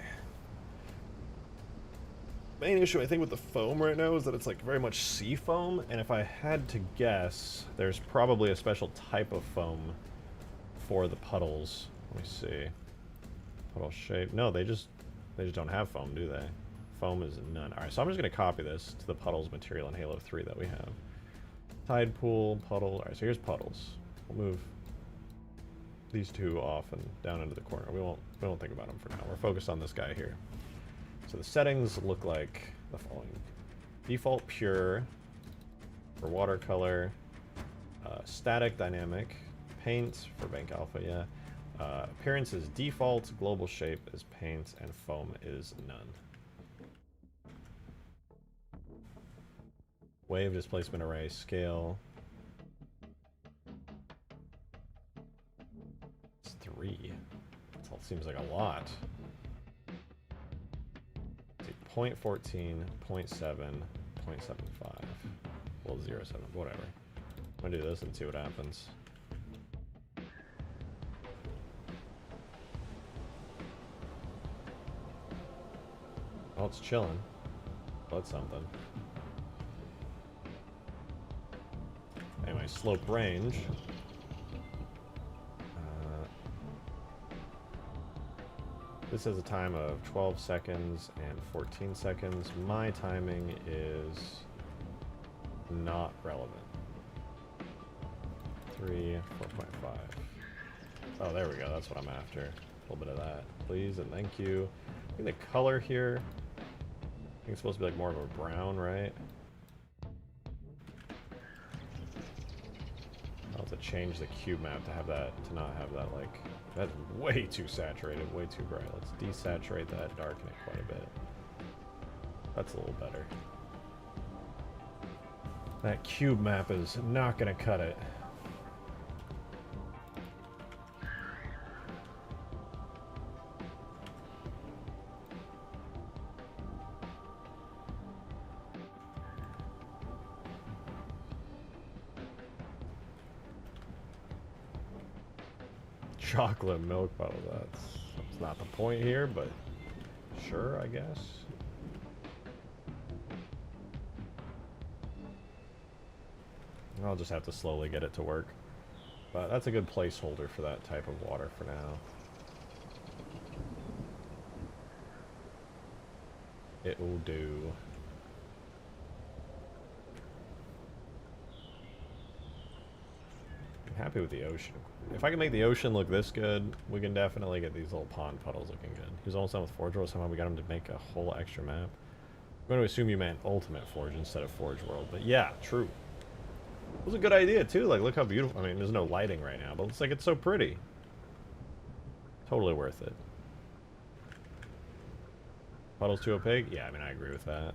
Main issue I think with the foam right now is that it's like very much sea foam, and if I had to guess, there's probably a special type of foam for the puddles. Let me see. Puddle shape. No, they just don't have foam, do they? Foam is none. Alright, so I'm just gonna copy this to the puddles material in Halo 3 that we have. Tide pool, puddle. Alright, so here's puddles. We'll move these two off and down into the corner. We won't think about them for now. We're focused on this guy here. So the settings look like the following. Default pure for watercolor, static dynamic, paint for bank alpha, yeah. Appearance is default, global shape is paint, and foam is none. Wave displacement array scale. It's 3. That seems like a lot. 0.14, 0.7, 0.75. Well, 0.7, whatever. I'm gonna do this and see what happens. Oh, it's chilling. Well, that's something. Anyway, slope range. This has a time of 12 seconds and 14 seconds. My timing is not relevant. 3, 4.5. Oh, there we go. That's what I'm after. A little bit of that, please, and thank you. I think the color here, I think it's supposed to be like more of a brown, right? I'll have to change the cube map to have that, to not have that like, that's way too saturated, way too bright. Let's desaturate that, darken it quite a bit. That's a little better. That cube map is not gonna cut it. Chocolate milk bottle, that's not the point here, but sure, I guess. I'll just have to slowly get it to work. But that's a good placeholder for that type of water for now. It will do. I'm happy with the ocean. If I can make the ocean look this good, we can definitely get these little pond puddles looking good. He was almost done with Forge World, somehow we got him to make a whole extra map. I'm going to assume you meant Ultimate Forge instead of Forge World, but yeah, true. It was a good idea too, like look how beautiful, I mean there's no lighting right now, but it's like it's so pretty. Totally worth it. Puddles too opaque? Yeah, I mean I agree with that.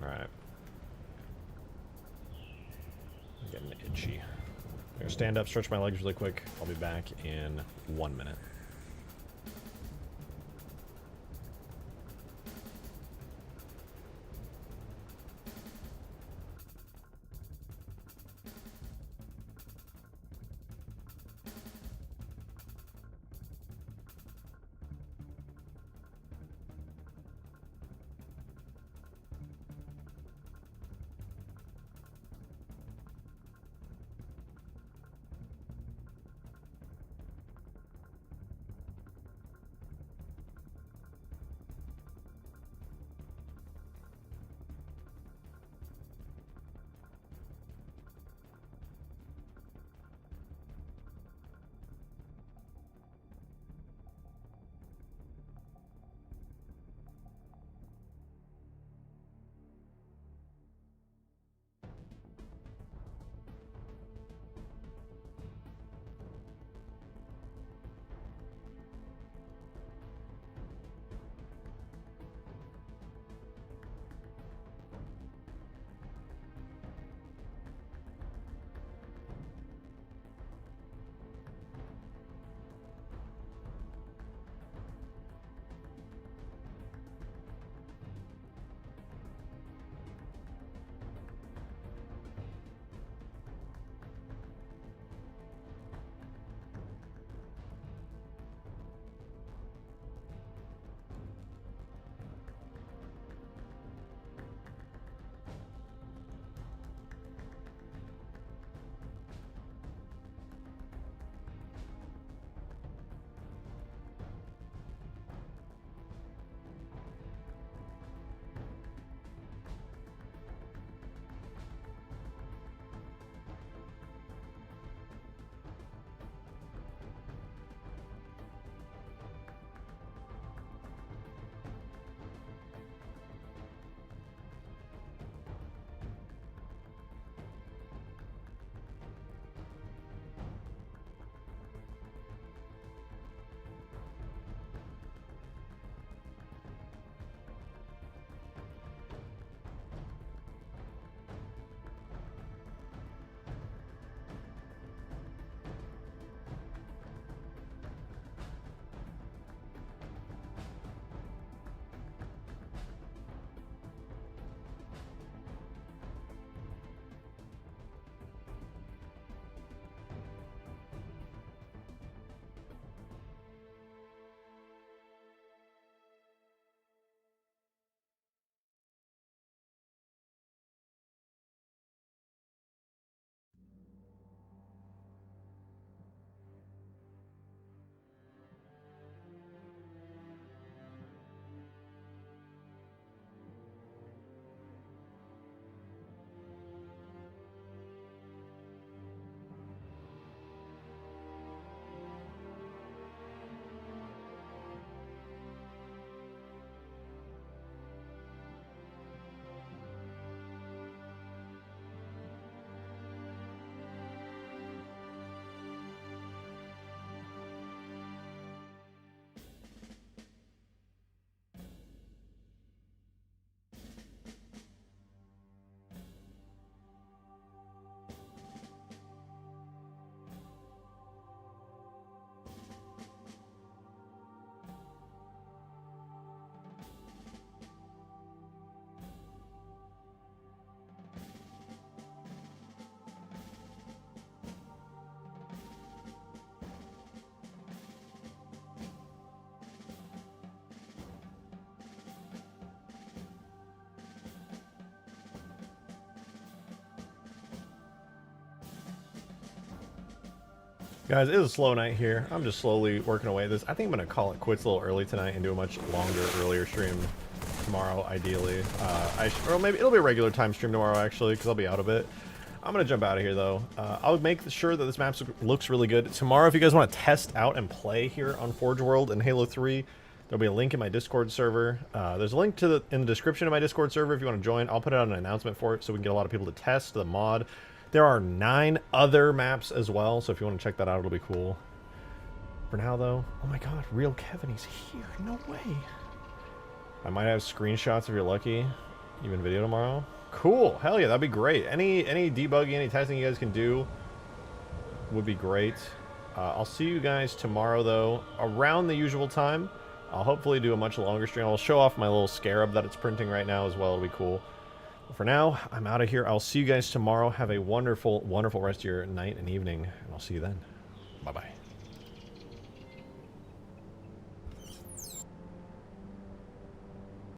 Alright. I'm getting itchy. I'm gonna stand up, stretch my legs really quick. I'll be back in 1 minute. Guys, it is a slow night here. I'm just slowly working away at this. I think I'm going to call it quits a little early tonight and do a much longer, earlier stream tomorrow, ideally. Or maybe it'll be a regular time stream tomorrow, actually, because I'll be out of it. I'm going to jump out of here, though. I'll make sure that this map looks really good. Tomorrow, if you guys want to test out and play here on Forge World and Halo 3, there'll be a link in my Discord server. There's a link in the description of my Discord server if you want to join. I'll put out an announcement for it so we can get a lot of people to test the mod. There are 9 other maps as well, so if you want to check that out, it'll be cool. For now, though, oh my god, real Kevin, he's here. No way. I might have screenshots if you're lucky. Even video tomorrow. Cool. Hell yeah, that'd be great. Any debugging, any testing you guys can do would be great. I'll see you guys tomorrow, though, around the usual time. I'll hopefully do a much longer stream. I'll show off my little Scarab that it's printing right now as well. It'll be cool. For now, I'm out of here. I'll see you guys tomorrow. Have a wonderful, wonderful rest of your night and evening, and I'll see you then. Bye-bye.